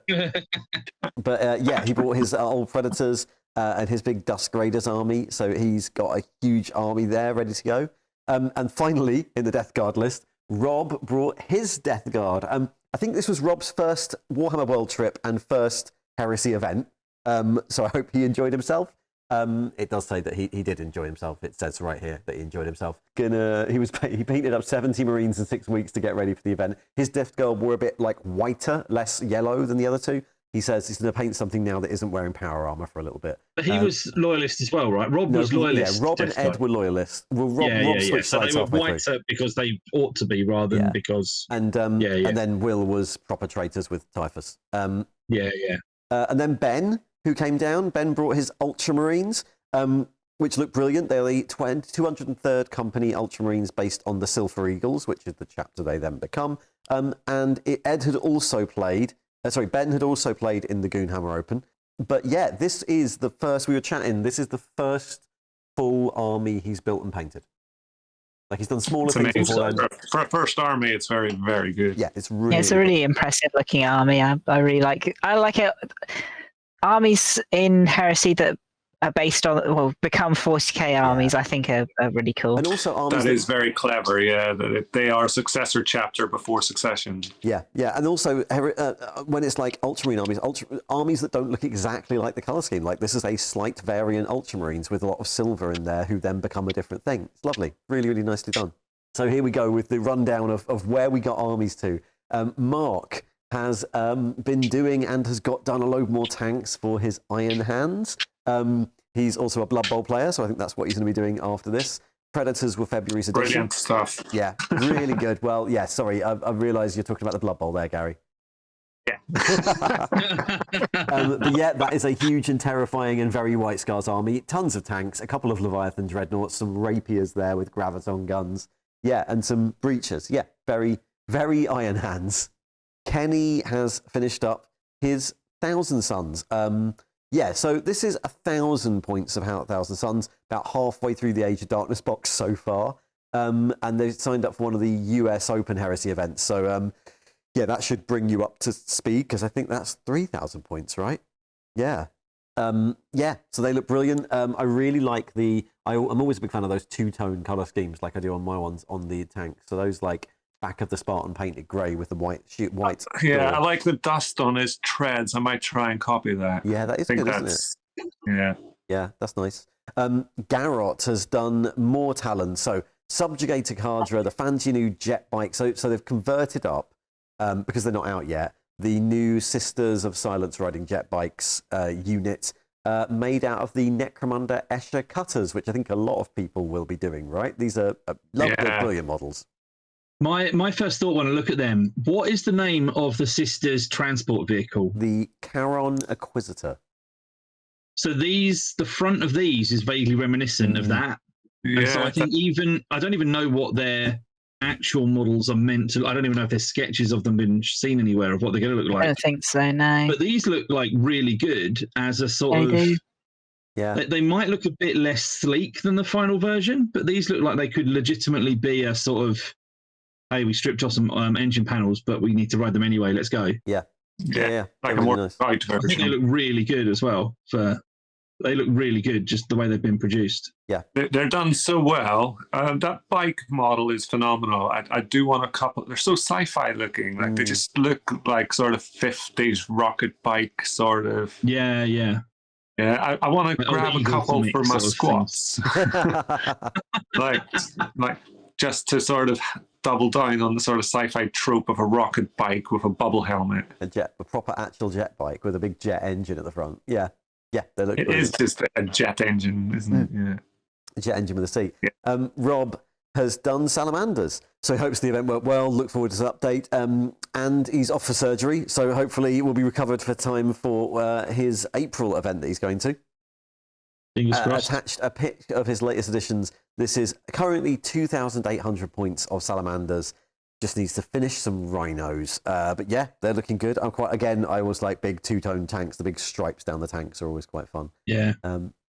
But he brought his old Predators. And his big Dusk Raiders army, so he's got a huge army there ready to go. And finally, in the Death Guard list, Rob brought his Death Guard. I think this was Rob's first Warhammer World trip and first Heresy event, so I hope he enjoyed himself. It does say that he did enjoy himself. It says right here that he enjoyed himself. He painted up 70 Marines in 6 weeks to get ready for the event. His Death Guard were a bit like whiter, less yellow than the other two. He says he's going to paint something now that isn't wearing power armor for a little bit. But he was loyalist as well, right? Rob was loyalist. Yeah, Rob and Ed were loyalists. Well, Rob switched sides so they were whiter because they ought to be rather than because... And then Will was proper traitors with Typhus. And then Ben, who came down, Ben brought his Ultramarines, which look brilliant. They're the 203rd Company Ultramarines based on the Silver Eagles, which is the chapter they then become. Ben had also played in the Goonhammer Open. But this is the first, we were chatting, this is the first full army he's built and painted. Like, he's done smaller things before then. For a first army, it's very, very good. Yeah, it's really it's a really impressive looking army. I really like it. I like it. Armies in Heresy that are based on, become 40k armies, I think are really cool. And also armies that is very clever, that they are a successor chapter before succession. Yeah, and also when it's like Ultramarine armies that don't look exactly like the colour scheme, like this is a slight variant Ultramarines with a lot of silver in there who then become a different thing. It's lovely, really, really nicely done. So here we go with the rundown of where we got armies to. Mark has been doing and has got done a load more tanks for his Iron Hands. He's also a Blood Bowl player, so I think that's what he's going to be doing after this. Predators were February's edition. Brilliant stuff. Yeah, really good. Well, sorry, I realised you're talking about the Blood Bowl there, Gary. Yeah. But that is a huge and terrifying and very White Scars army. Tons of tanks, a couple of Leviathan Dreadnoughts, some Rapiers there with Graviton guns. Yeah, and some Breachers. Yeah, very, very Iron Hands. Kenny has finished up his Thousand Sons. So this is 1,000 points of How 1,000 Suns, about halfway through the Age of Darkness box so far. And they've signed up for one of the US Open Heresy events. So, that should bring you up to speed, because I think that's 3,000 points, right? Yeah. So they look brilliant. I really like I'm always a big fan of those two-tone colour schemes like I do on my ones on the tank. So those like back of the Spartan painted grey with the white. Yeah, I like the dust on his treads. I might try and copy that. Yeah, that is good, isn't it? Yeah, that's nice. Garrott has done more talent. So Subjugator Cadre, the fancy new jet bike. So they've converted up, because they're not out yet, the new Sisters of Silence riding jet bikes unit made out of the Necromunda Escher cutters, which I think a lot of people will be doing, right? These are lovely, brilliant models. My first thought when I look at them, what is the name of the Sisters transport vehicle? The Charon Acquisitor. So the front of these is vaguely reminiscent of that. Yeah. And so I think I don't even know what their actual models are meant to. I don't even know if there's sketches of them been seen anywhere of what they're going to look like. I don't think so, no. But these look like really good as a sort of. Do. Yeah. They might look a bit less sleek than the final version, but these look like they could legitimately be a sort of. Hey, we stripped off some engine panels, but we need to ride them anyway. Let's go. Yeah. Like a more nice version. I think they look really good as well. They look really good, just the way they've been produced. Yeah. They're done so well. That bike model is phenomenal. I do want a couple. They're so sci-fi looking. Like they just look like sort of 50s rocket bike sort of. Yeah. Yeah, I want to grab a couple for my squats. like just to sort of double down on the sort of sci-fi trope of a rocket bike with a bubble helmet. A proper actual jet bike with a big jet engine at the front. Yeah. Yeah, they look. It is just a jet engine, isn't it? Yeah, a jet engine with a seat. Yeah. Rob has done salamanders, so he hopes the event worked well. Look forward to this update. And he's off for surgery, so hopefully we'll be recovered for time for his April event that he's going to. Fingers crossed. Attached a pic of his latest editions. This is currently 2,800 points of salamanders. Just needs to finish some rhinos. But yeah, they're looking good. I always like big two-tone tanks. The big stripes down the tanks are always quite fun. Yeah.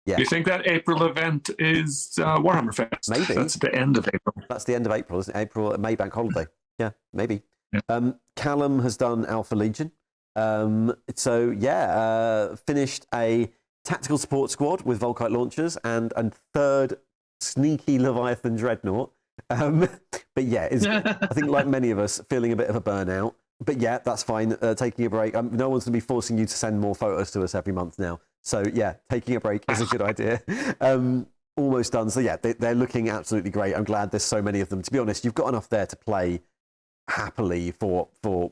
Yeah. Do you think that April event is Warhammer Fest? Maybe. That's the end of April. That's the end of April, isn't it? April, May bank holiday. Yeah, maybe. Yeah. Callum has done Alpha Legion. Finished a tactical support squad with Volkite launchers and third sneaky Leviathan Dreadnought. But yeah, I think like many of us, feeling a bit of a burnout. But yeah, that's fine. Taking a break. No one's going to be forcing you to send more photos to us every month now. So yeah, taking a break is a good idea. Almost done. So yeah, they're looking absolutely great. I'm glad there's so many of them. To be honest, you've got enough there to play happily for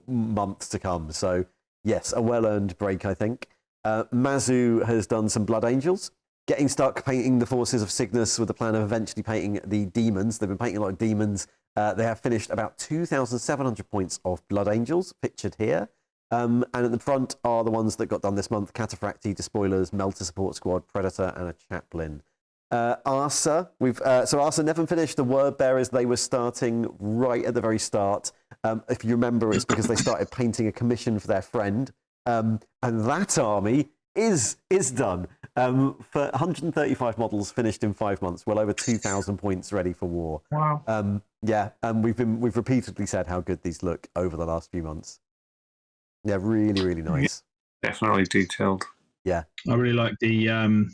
months to come. So yes, a well-earned break, I think. Mazu has done some Blood Angels, getting stuck painting the forces of Cygnus with the plan of eventually painting the demons. They've been painting a lot of demons. They have finished about 2,700 points of Blood Angels, pictured here. And at the front are the ones that got done this month: Cataphracti, Despoilers, Melter Support Squad, Predator, and a Chaplain. Arsa, so Arsa never finished the Word Bearers. They were starting right at the very start. If you remember, it's because they started painting a commission for their friend. And that army is done. For 135 models finished in 5 months, well over 2,000 points ready for war. Wow. We've repeatedly said how good these look over the last few months. Yeah, really, really nice. Yeah, definitely detailed. Yeah. I really like the I'm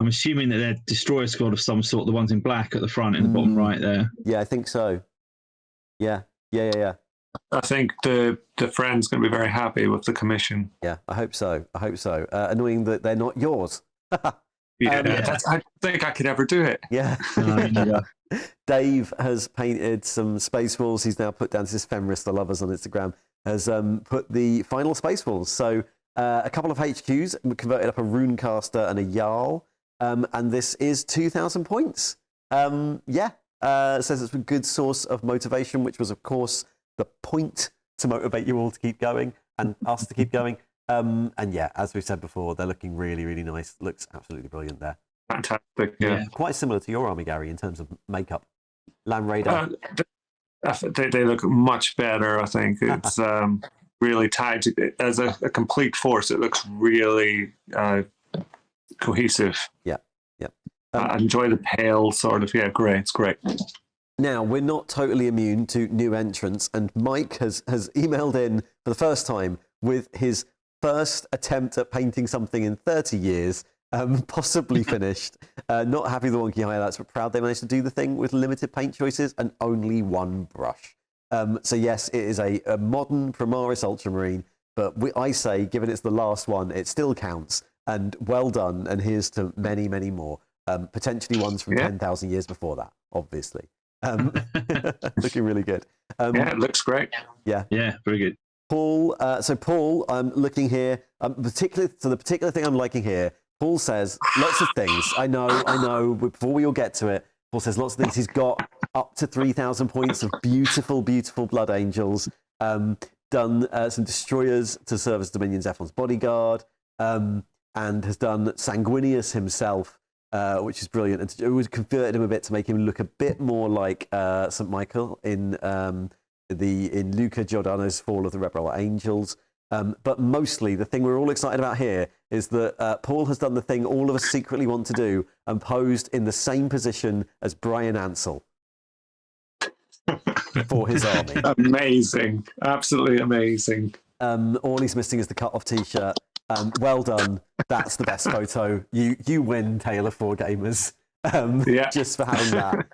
assuming that they're destroyer squad of some sort, the ones in black at the front in the bottom right there. Yeah, I think so. Yeah. I think the friend's going to be very happy with the commission. Yeah, I hope so. Annoying that they're not yours. I don't think I could ever do it. Yeah. Dave has painted some Space Wolves. He's now put down his Fenris the Lovers on Instagram. Has put the final Space Wolves. So a couple of HQs, converted up a Runecaster and a Jarl. And this is 2,000 points. Says it's a good source of motivation, which was, of course, the point to motivate you all to keep going and us to keep going. And yeah, as we've said before, they're looking really, really nice. Looks absolutely brilliant there. Fantastic, yeah. Quite similar to your army, Gary, in terms of makeup. Land Raider. They look much better, I think. It's really tied to, as a complete force. It looks really cohesive. Yeah. I enjoy the pale sort of, great. It's great. Now, we're not totally immune to new entrants, and Mike has emailed in for the first time with his first attempt at painting something in 30 years, possibly finished. Not happy with the wonky highlights, but proud they managed to do the thing with limited paint choices and only one brush. So yes, it is a modern Primaris Ultramarine, but I say, given it's the last one, it still counts, and well done, and here's to many, many more. Potentially ones from 10,000 years before that, obviously. Looking really good. It looks great. Yeah, very good. Paul, Paul, I'm looking here. The particular thing I'm liking here, Paul says lots of things. I know. Before we all get to it, Paul says lots of things. He's got up to 3,000 points of beautiful, beautiful Blood Angels. Done some destroyers to serve as Dominion Zephon's bodyguard, and has done Sanguinius himself. Which is brilliant. And it was converted him a bit to make him look a bit more like St. Michael in Luca Giordano's Fall of the Rebel Angels. But mostly, the thing we're all excited about here is that Paul has done the thing all of us secretly want to do and posed in the same position as Brian Ansell for his army. Amazing. Absolutely amazing. All he's missing is the cut-off T-shirt. Well done. That's the best photo. You win, Tale of Four Gamers. Just for having that.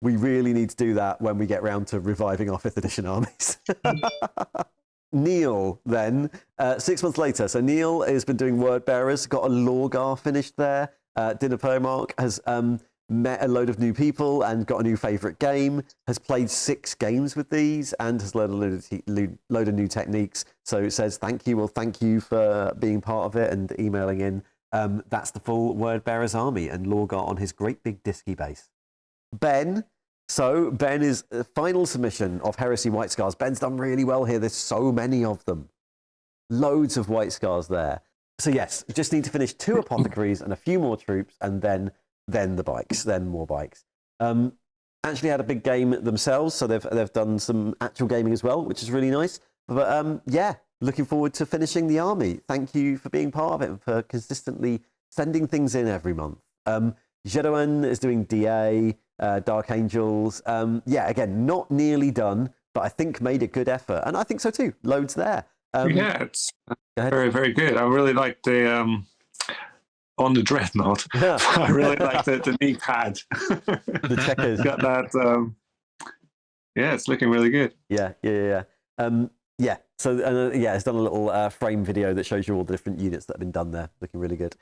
We really need to do that when we get round to reviving our 5th edition armies. Neil, then, 6 months later. So Neil has been doing Word Bearers, got a Lorgar finished there. Dinner Primarch has met a load of new people and got a new favourite game, has played 6 games with these, and has learned a load of new techniques. So it says, thank you. Well, thank you for being part of it and emailing in. That's the full Word Bearers army, and Lorgar on his great big disky base. Ben. So Ben is the final submission of Heresy White Scars. Ben's done really well here. There's so many of them. Loads of White Scars there. So yes, just need to finish 2 apothecaries and a few more troops, and then the bikes, then more bikes. Actually had a big game themselves, so they've done some actual gaming as well, which is really nice. But yeah, looking forward to finishing the army. Thank you for being part of it and for consistently sending things in every month. Jedoan is doing DA, Dark Angels. Yeah, again, not nearly done, but I think made a good effort. And I think so too. Loads there. Yeah, it's very, very good. I really like the on the Dreadnought. Yeah. I really like the knee pad. The checkers. Got that. Yeah, it's looking really good. Yeah. Yeah. So yeah, it's done a little frame video that shows you all the different units that have been done there. Looking really good.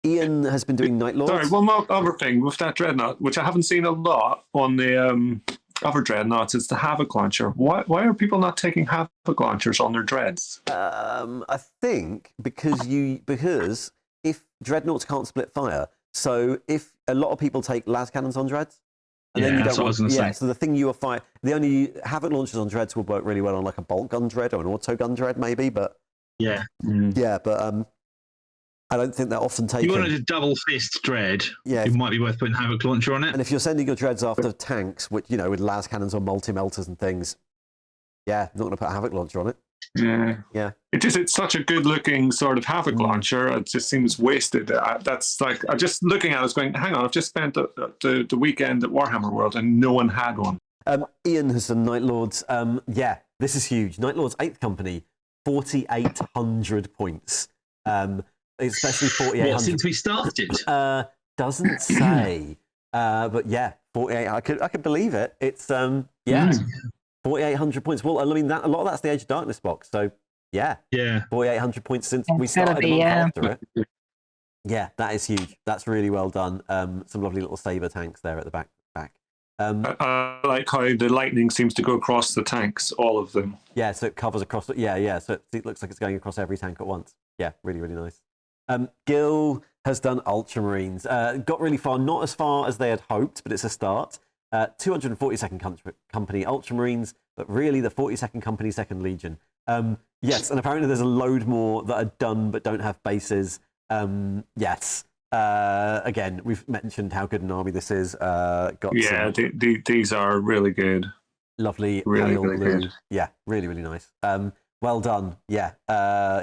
Ian has been doing Night Lords. Sorry, one more other thing with that Dreadnought, which I haven't seen a lot on the other Dreadnoughts, is the Havoc Launcher. Why are people not taking Havoc Launchers on their Dreads? I think because if Dreadnoughts can't split fire, so if a lot of people take las cannons on Dreads, and then you don't want, so the thing you are fire, the only Havoc Launchers on Dreads will work really well on like a bolt gun Dread or an auto gun Dread maybe, but yeah, but I don't think they're often taken. You wanted a double fist Dread, it might be worth putting Havoc Launcher on it. And if you're sending your Dreads after tanks, which, you know, with las cannons or multi-melters and things, yeah, not going to put a Havoc Launcher on it. Yeah. It's such a good-looking sort of Havoc Launcher. It just seems wasted. That's like, I'm just looking at it, I was going, hang on, I've just spent the weekend at Warhammer World and no one had one. Ian has done Night Lords. Yeah, this is huge. Night Lords 8th Company, 4,800 points. Especially 4,800. What, since we started? Doesn't say. But yeah, 48. I could believe it. It's 4,800 points. Well, I mean, a lot of that's the Age of Darkness box. So yeah, 4,800 points since we started a month after it. Yeah, that is huge. That's really well done. Some lovely little saber tanks there at the back. I like how the lightning seems to go across the tanks, all of them. Yeah, so it covers across. Yeah. So it looks like it's going across every tank at once. Yeah, really, really nice. Gil has done Ultramarines. Got really far, not as far as they had hoped, but it's a start. 242nd Company Ultramarines, but really the 42nd Company 2nd Legion. Yes, and apparently there's a load more that are done but don't have bases. Yes. Again, we've mentioned how good an army this is. These are really good. Lovely. Really, really good. Yeah, really, really nice. Well done. Yeah.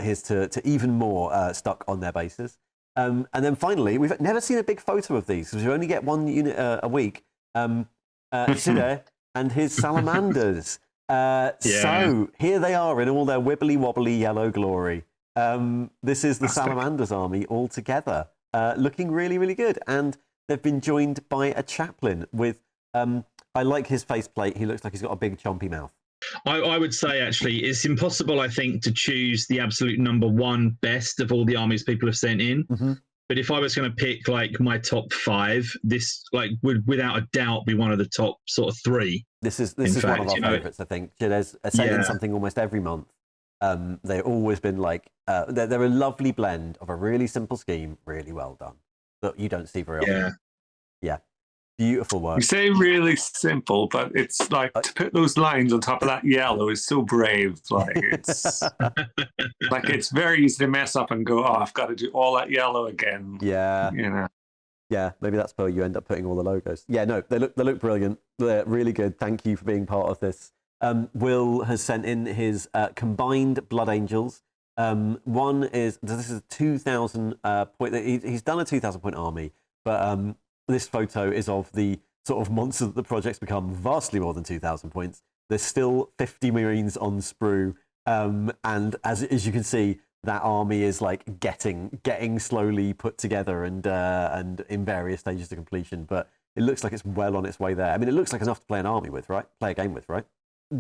Here's to even more stuck on their bases. And then finally, we've never seen a big photo of these because we only get one unit a week. Shide and his salamanders. So here they are in all their wibbly wobbly yellow glory. This is the Salamanders army all together, looking really, really good. And they've been joined by a chaplain with, I like his faceplate. He looks like he's got a big chompy mouth. I would say, actually, it's impossible, I think, to choose the absolute number one best of all the armies people have sent in. Mm-hmm. But if I was going to pick like my top 5, this would without a doubt be one of the top sort of 3. This is one of our favourites, I think. There's sending something almost every month. They've always been like they're a lovely blend of a really simple scheme, really well done, that you don't see very often. Yeah. Beautiful work. You say really simple, but it's like to put those lines on top of that yellow is so brave. Like it's like it's very easy to mess up and go, I've got to do all that yellow again. Yeah. You know. Yeah, maybe that's where you end up putting all the logos. Yeah, no, they look brilliant. They're really good. Thank you for being part of this. Will has sent in his combined Blood Angels. One is 2,000 point. He's done a 2,000 point army, but this photo is of the sort of monster that the project's become, vastly more than 2,000 points. There's still 50 Marines on sprue, and as you can see, that army is like getting slowly put together and in various stages of completion. But it looks like it's well on its way there. I mean, it looks like enough to play an army with, right? Play a game with, right?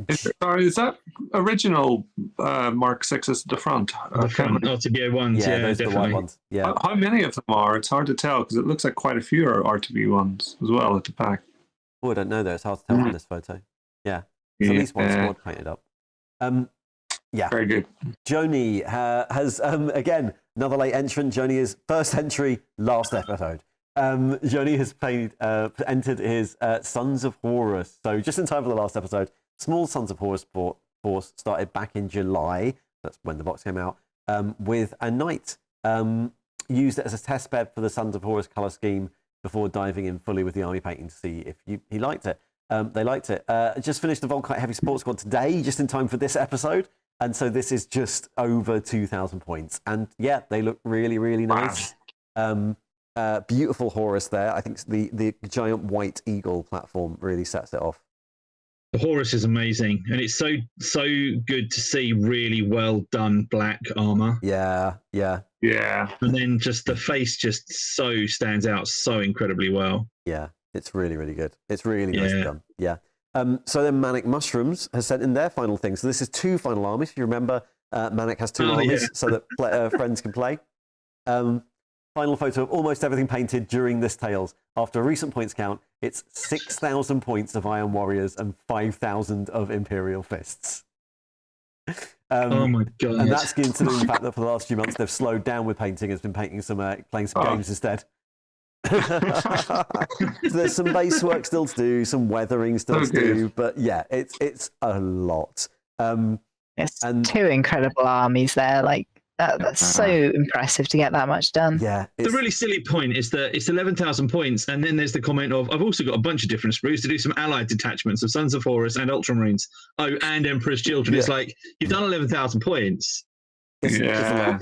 Is that original Mark 6s at the front? The front RTBA ones, yeah, those are the white ones. Yeah. How many of them are? It's hard to tell because it looks like quite a few are RTB ones as well at the back. Oh, I don't know though. It's hard to tell from this photo. Yeah, it's at least one squad painted up. Yeah, very good. Joni has again another late entrant. Joni is first entry, last episode. Joni has entered his Sons of Horus. So just in time for the last episode, small Sons of Horus force started back in July. That's when the box came out. With a knight. Used it as a test bed for the Sons of Horus color scheme before diving in fully with the army painting to see if he liked it. They liked it. Just finished the Volkite Heavy Support Squad today, just in time for this episode. And so this is just over 2,000 points. And yeah, they look really, really nice. Wow. Beautiful Horus there. I think the giant white eagle platform really sets it off. The Horus is amazing, and it's so good to see really well done black armor. Yeah. And then just the face just so stands out so incredibly well. Yeah, it's really, really good. It's really nicely done. Yeah. So then Manic Mushrooms has sent in their final thing. So this is 2 final armies. If you remember, Manic has 2 armies so that friends can play. Final photo of almost everything painted during this Tales. After a recent points count, it's 6,000 points of Iron Warriors and 5,000 of Imperial Fists. Oh my god! And that's considering the fact that for the last few months they've slowed down with painting. Has been painting playing some games instead. So there's some base work still to do, some weathering still to do, but yeah, it's a lot. It's 2 incredible armies there. Like that's so impressive to get that much done. Yeah. The really silly point is that it's 11,000 points, and then there's the comment of, I've also got a bunch of different sprues to do some allied detachments of Sons of Horus and Ultramarines. Oh, and Emperor's Children. It's like, you've done 11,000 points. Yeah.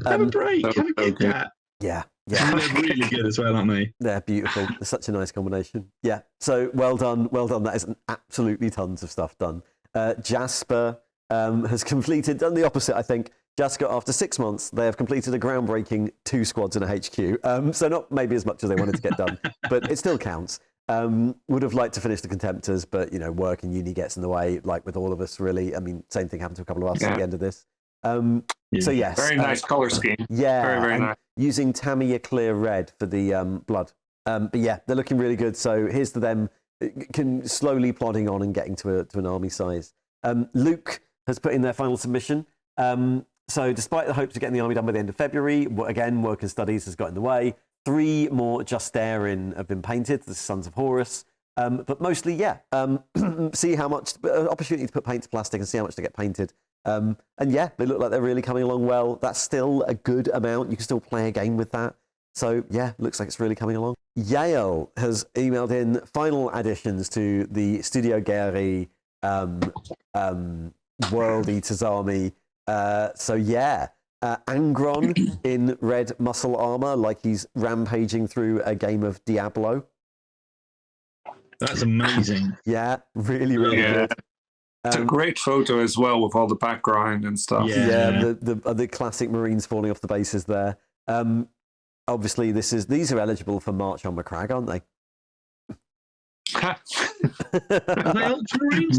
Have a break. Have a Kit Kat. Yeah. They're really good as well, aren't they? They're beautiful. It's such a nice combination. Yeah. So well done. That is absolutely tons of stuff done. Jasper has done the opposite, I think. Jasper, after 6 months, they have completed a groundbreaking 2 squads in a HQ. So not maybe as much as they wanted to get done, but it still counts. Would have liked to finish the Contemptors, but work and uni gets in the way, like with all of us, really. I mean, same thing happened to a couple of us at the end of this. So yes, very nice color scheme. Yeah, very, very nice. Using Tamiya Clear Red for the blood. But yeah, they're looking really good. So here's to them, slowly plodding on and getting to an army size. Luke has put in their final submission. So despite the hopes of getting the army done by the end of February, again, work and studies has got in the way. 3 more Justarin have been painted, the Sons of Horus. But mostly, see how much opportunity to put paint to plastic and see how much to get painted. And yeah, they look like they're really coming along well. That's still a good amount. You can still play a game with that. So yeah, looks like it's really coming along. Yale has emailed in final additions to the Studio Guerri World Eaters Army. So yeah, Angron in red muscle armor, like he's rampaging through a game of Diablo. That's amazing. Yeah, really, really good. It's a great photo as well with all the background and stuff. Yeah, the classic Marines falling off the bases there. Obviously, these are eligible for March on McCrag, aren't they?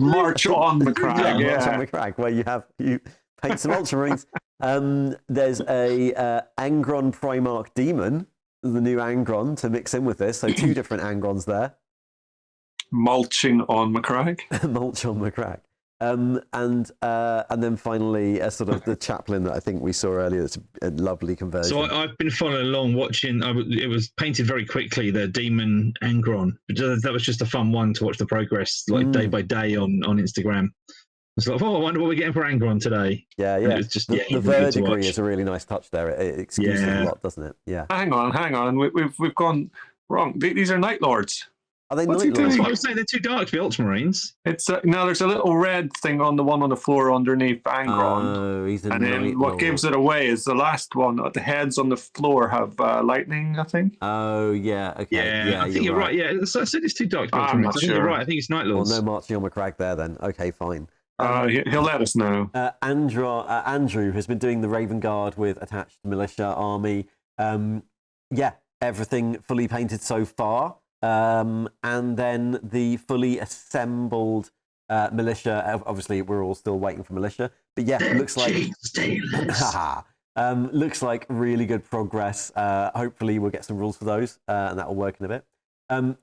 March on McCrag, March on McCrag, where you paint some Ultramarines. There's a Angron Primarch Demon, the new Angron to mix in with this. So 2 different Angrons there. Mulching on McCrag. Mulch on McCrag. And then finally, sort of the chaplain that I think we saw earlier. It's a lovely conversion. So I've been following along, watching. It was painted very quickly. The Demon Angron. That was just a fun one to watch the progress, like day by day on Instagram. It's like, I wonder what we're getting for Angron today. Yeah. It's just, the verdigris is a really nice touch there. It excuses a lot, doesn't it? Yeah. Hang on. We've gone wrong. These are Night Lords. Are they What's Night That's Lords? what I was saying. They're too dark to be Ultramarines. It's no. There's a little red thing on the one on the floor underneath Angron. Oh, he's a and then Night what Lord. gives it away is the last one. The heads on the floor have lightning, I think. Oh, yeah. Okay. Yeah, I think you're right. Yeah, so I said it's too dark to be I'm Ultramarines. not I think sure. you're right. I think it's Night Well, Lords. no marching on McCrag there then. Okay, fine. He'll let us know. Andrew has been doing the Raven Guard with attached militia army. Yeah, everything fully painted so far. And then the fully assembled militia. Obviously, we're all still waiting for militia. But yeah, looks like looks like really good progress. Hopefully, we'll get some rules for those, and that will work in a bit.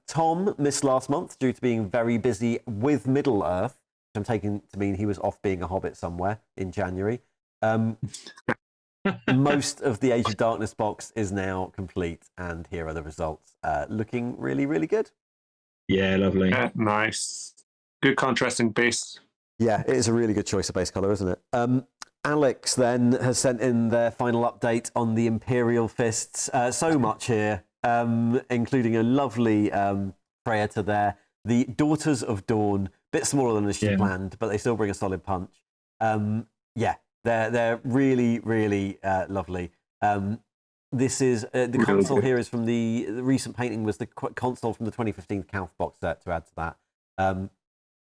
Tom missed last month due to being very busy with Middle Earth, which I'm taking to mean he was off being a hobbit somewhere in January. Most of the Age of Darkness box is now complete, and here are the results. Looking really, really good. Yeah, lovely. Nice. Good contrasting base. Yeah, it is a really good choice of base colour, isn't it? Alex then has sent in their final update on the Imperial fists. So much here, including a lovely Praetor there. The Daughters of Dawn, bit smaller than she planned, but they still bring a solid punch. Yeah, they're really, really lovely. This is the console here is from the recent painting was the console from the 2015 Kauf box set to add to that.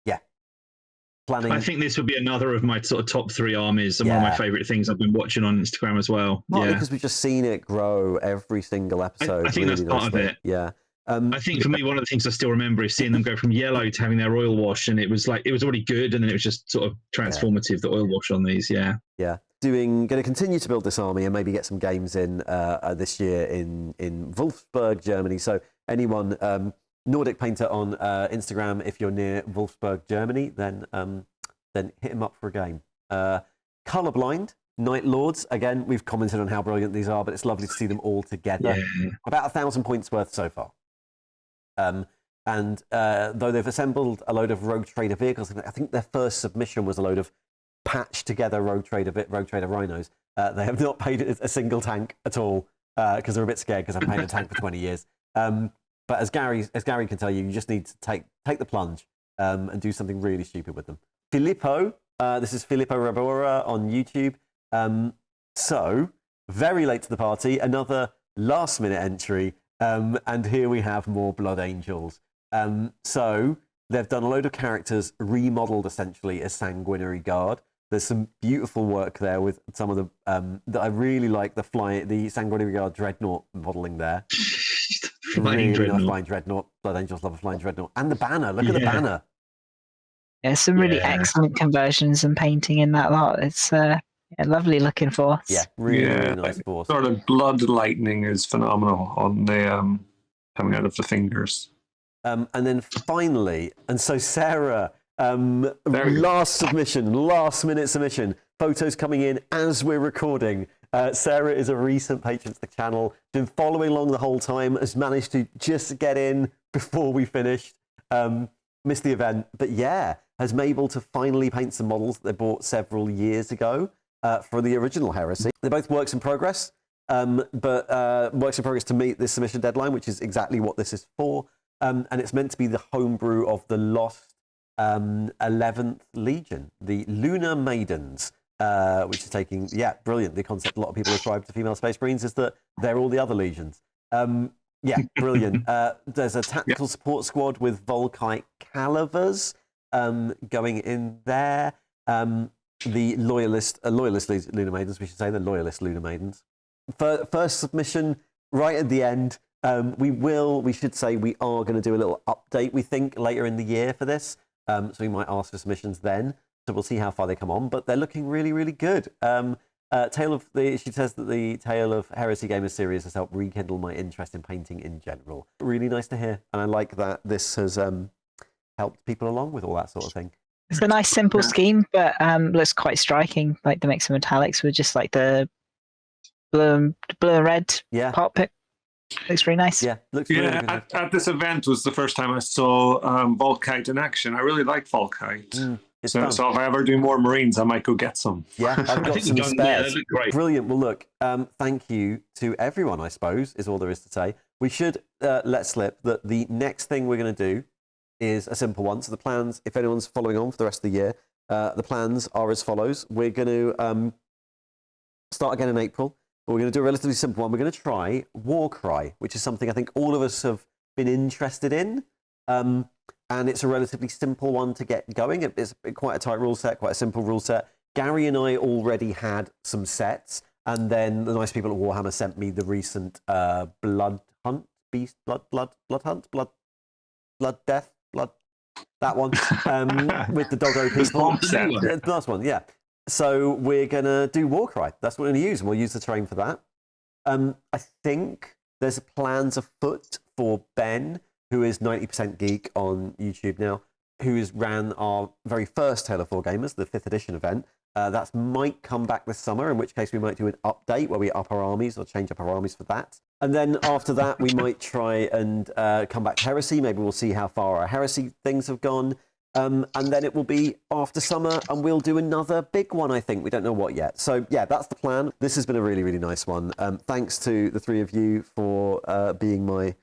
Yeah, planning. I think this would be another of my sort of top 3 armies and one of my favourite things I've been watching on Instagram as well. Partly because we've just seen it grow every single episode. I think that's part of it. Yeah. I think for me, one of the things I still remember is seeing them go from yellow to having their oil wash, and it was already good, and then it was just sort of transformative, the oil wash on these. Yeah. Going to continue to build this army and maybe get some games in this year in Wolfsburg, Germany. So anyone, Nordic Painter on Instagram, if you're near Wolfsburg, Germany, then hit him up for a game. Colorblind. Night Lords, again, we've commented on how brilliant these are, but it's lovely to see them all together. Yeah. About 1,000 points worth so far. Though they've assembled a load of Rogue Trader vehicles, I think their first submission was a load of patched together Rogue Trader Rhinos. They have not paid a single tank at all because they're a bit scared because I've painted a tank for 20 years. But as Gary can tell you, you just need to take the plunge and do something really stupid with them. Filippo, this is Filippo Rabora on YouTube. So, very late to the party, another last-minute entry, and here we have more Blood Angels. So, they've done a load of characters remodeled essentially as Sanguinary Guard. There's some beautiful work there with some of the that I really like the Sanguinary Guard Dreadnought modelling there. Flying Dreadnought. Blood Angels love a flying Dreadnought, and the banner. Look at the banner. Yeah, some really excellent conversions and painting in that lot. It's a lovely looking force. Yeah, really nice force. Sort of blood lightning is phenomenal on the coming out of the fingers. And then finally, and so Sarah, last minute submission, photos coming in as we're recording. Sarah is a recent patron to the channel, been following along the whole time, has managed to just get in before we finished. Missed the event, but has been able to finally paint some models that they bought several years ago. For the original Heresy. They're both works in progress, but works in progress to meet this submission deadline, which is exactly what this is for. And it's meant to be the homebrew of the lost 11th Legion, the Lunar Maidens, which is taking, brilliant. The concept a lot of people ascribe to female Space Marines is that they're all the other legions. Brilliant. There's a tactical support squad with Volkite Calivers going in there. The loyalist Lunar Maidens, we should say, the loyalist Lunar Maidens. First submission, right at the end, we should say we are going to do a little update, we think, later in the year for this. So we might ask for submissions then. So we'll see how far they come on, but they're looking really, really good. She says that the Tale of Heresy Gamer series has helped rekindle my interest in painting in general. Really nice to hear. And I like that this has helped people along with all that sort of thing. It's a nice, simple scheme, but looks quite striking. Like the mix of metallics with just like the blue and red pop pick. Looks really nice. Yeah, looks really good. At this event was the first time I saw Volkite in action. I really like Volkite. So if I ever do more Marines, I might go get some. Yeah, I've got some spares. They look great. Brilliant. Well, look, thank you to everyone, I suppose, is all there is to say. We should let slip that the next thing we're going to do is a simple one. So the plans, if anyone's following on for the rest of the year, the plans are as follows. We're going to start again in April, but we're going to do a relatively simple one. We're going to try Warcry, which is something I think all of us have been interested in. And it's a relatively simple one to get going. It's quite a tight rule set, quite a simple rule set. Gary and I already had some sets, and then the nice people at Warhammer sent me the recent Blood Hunt, Blood Death, that one, with the Doggo people. The last one, yeah. So we're going to do Warcry. That's what we're going to use, and we'll use the terrain for that. I think there's plans afoot for Ben, who is 90% Geek on YouTube now, who ran our very first Tale of Four Gamers, the 5th edition event. That might come back this summer, in which case we might do an update where we up our armies or change up our armies for that. And then after that, we might try and come back to Heresy. Maybe we'll see how far our Heresy things have gone. And then it will be after summer, and we'll do another big one, I think. We don't know what yet. So, yeah, that's the plan. This has been a really, really nice one. Thanks to the three of you for being my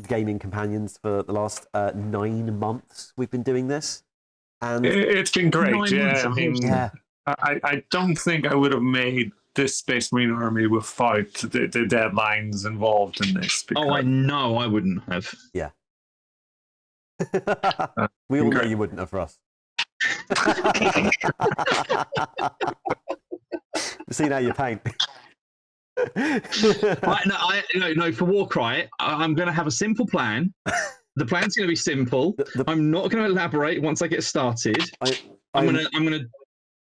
gaming companions for the last 9 months we've been doing this. And it's been great. Yeah, I mean, I don't think I would have made this Space Marine army without the deadlines involved in this. Because... Oh, I know I wouldn't have. Yeah. We all know you wouldn't have, Russ. See now your paint. No, for Warcry, I'm going to have a simple plan. The plan's going to be simple. I'm not going to elaborate once I get started. I'm going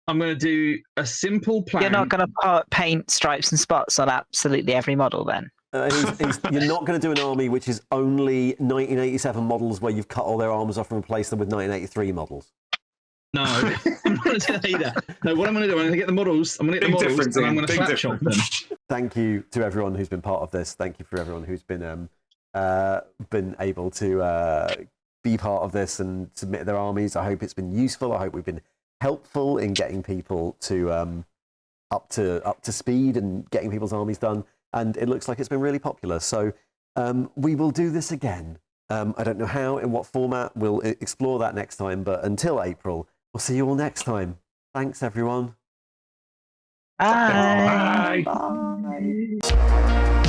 to do a simple plan. You're not going to paint stripes and spots on absolutely every model, then. You're not going to do an army which is only 1987 models where you've cut all their arms off and replaced them with 1983 models. No, I'm not going to say that. No, what I'm going to do, I'm going to get the models. I'm going to get the models, and I'm going to slap shop them. Thank you to everyone who's been part of this. Thank you for everyone who's been able to be part of this and submit their armies. I hope it's been useful. I hope we've been helpful in getting people to up to speed and getting people's armies done. And it looks like it's been really popular. So we will do this again. I don't know how, in what format. We'll explore that next time. But until April, we'll see you all next time. Thanks, everyone. Bye. Bye. Bye.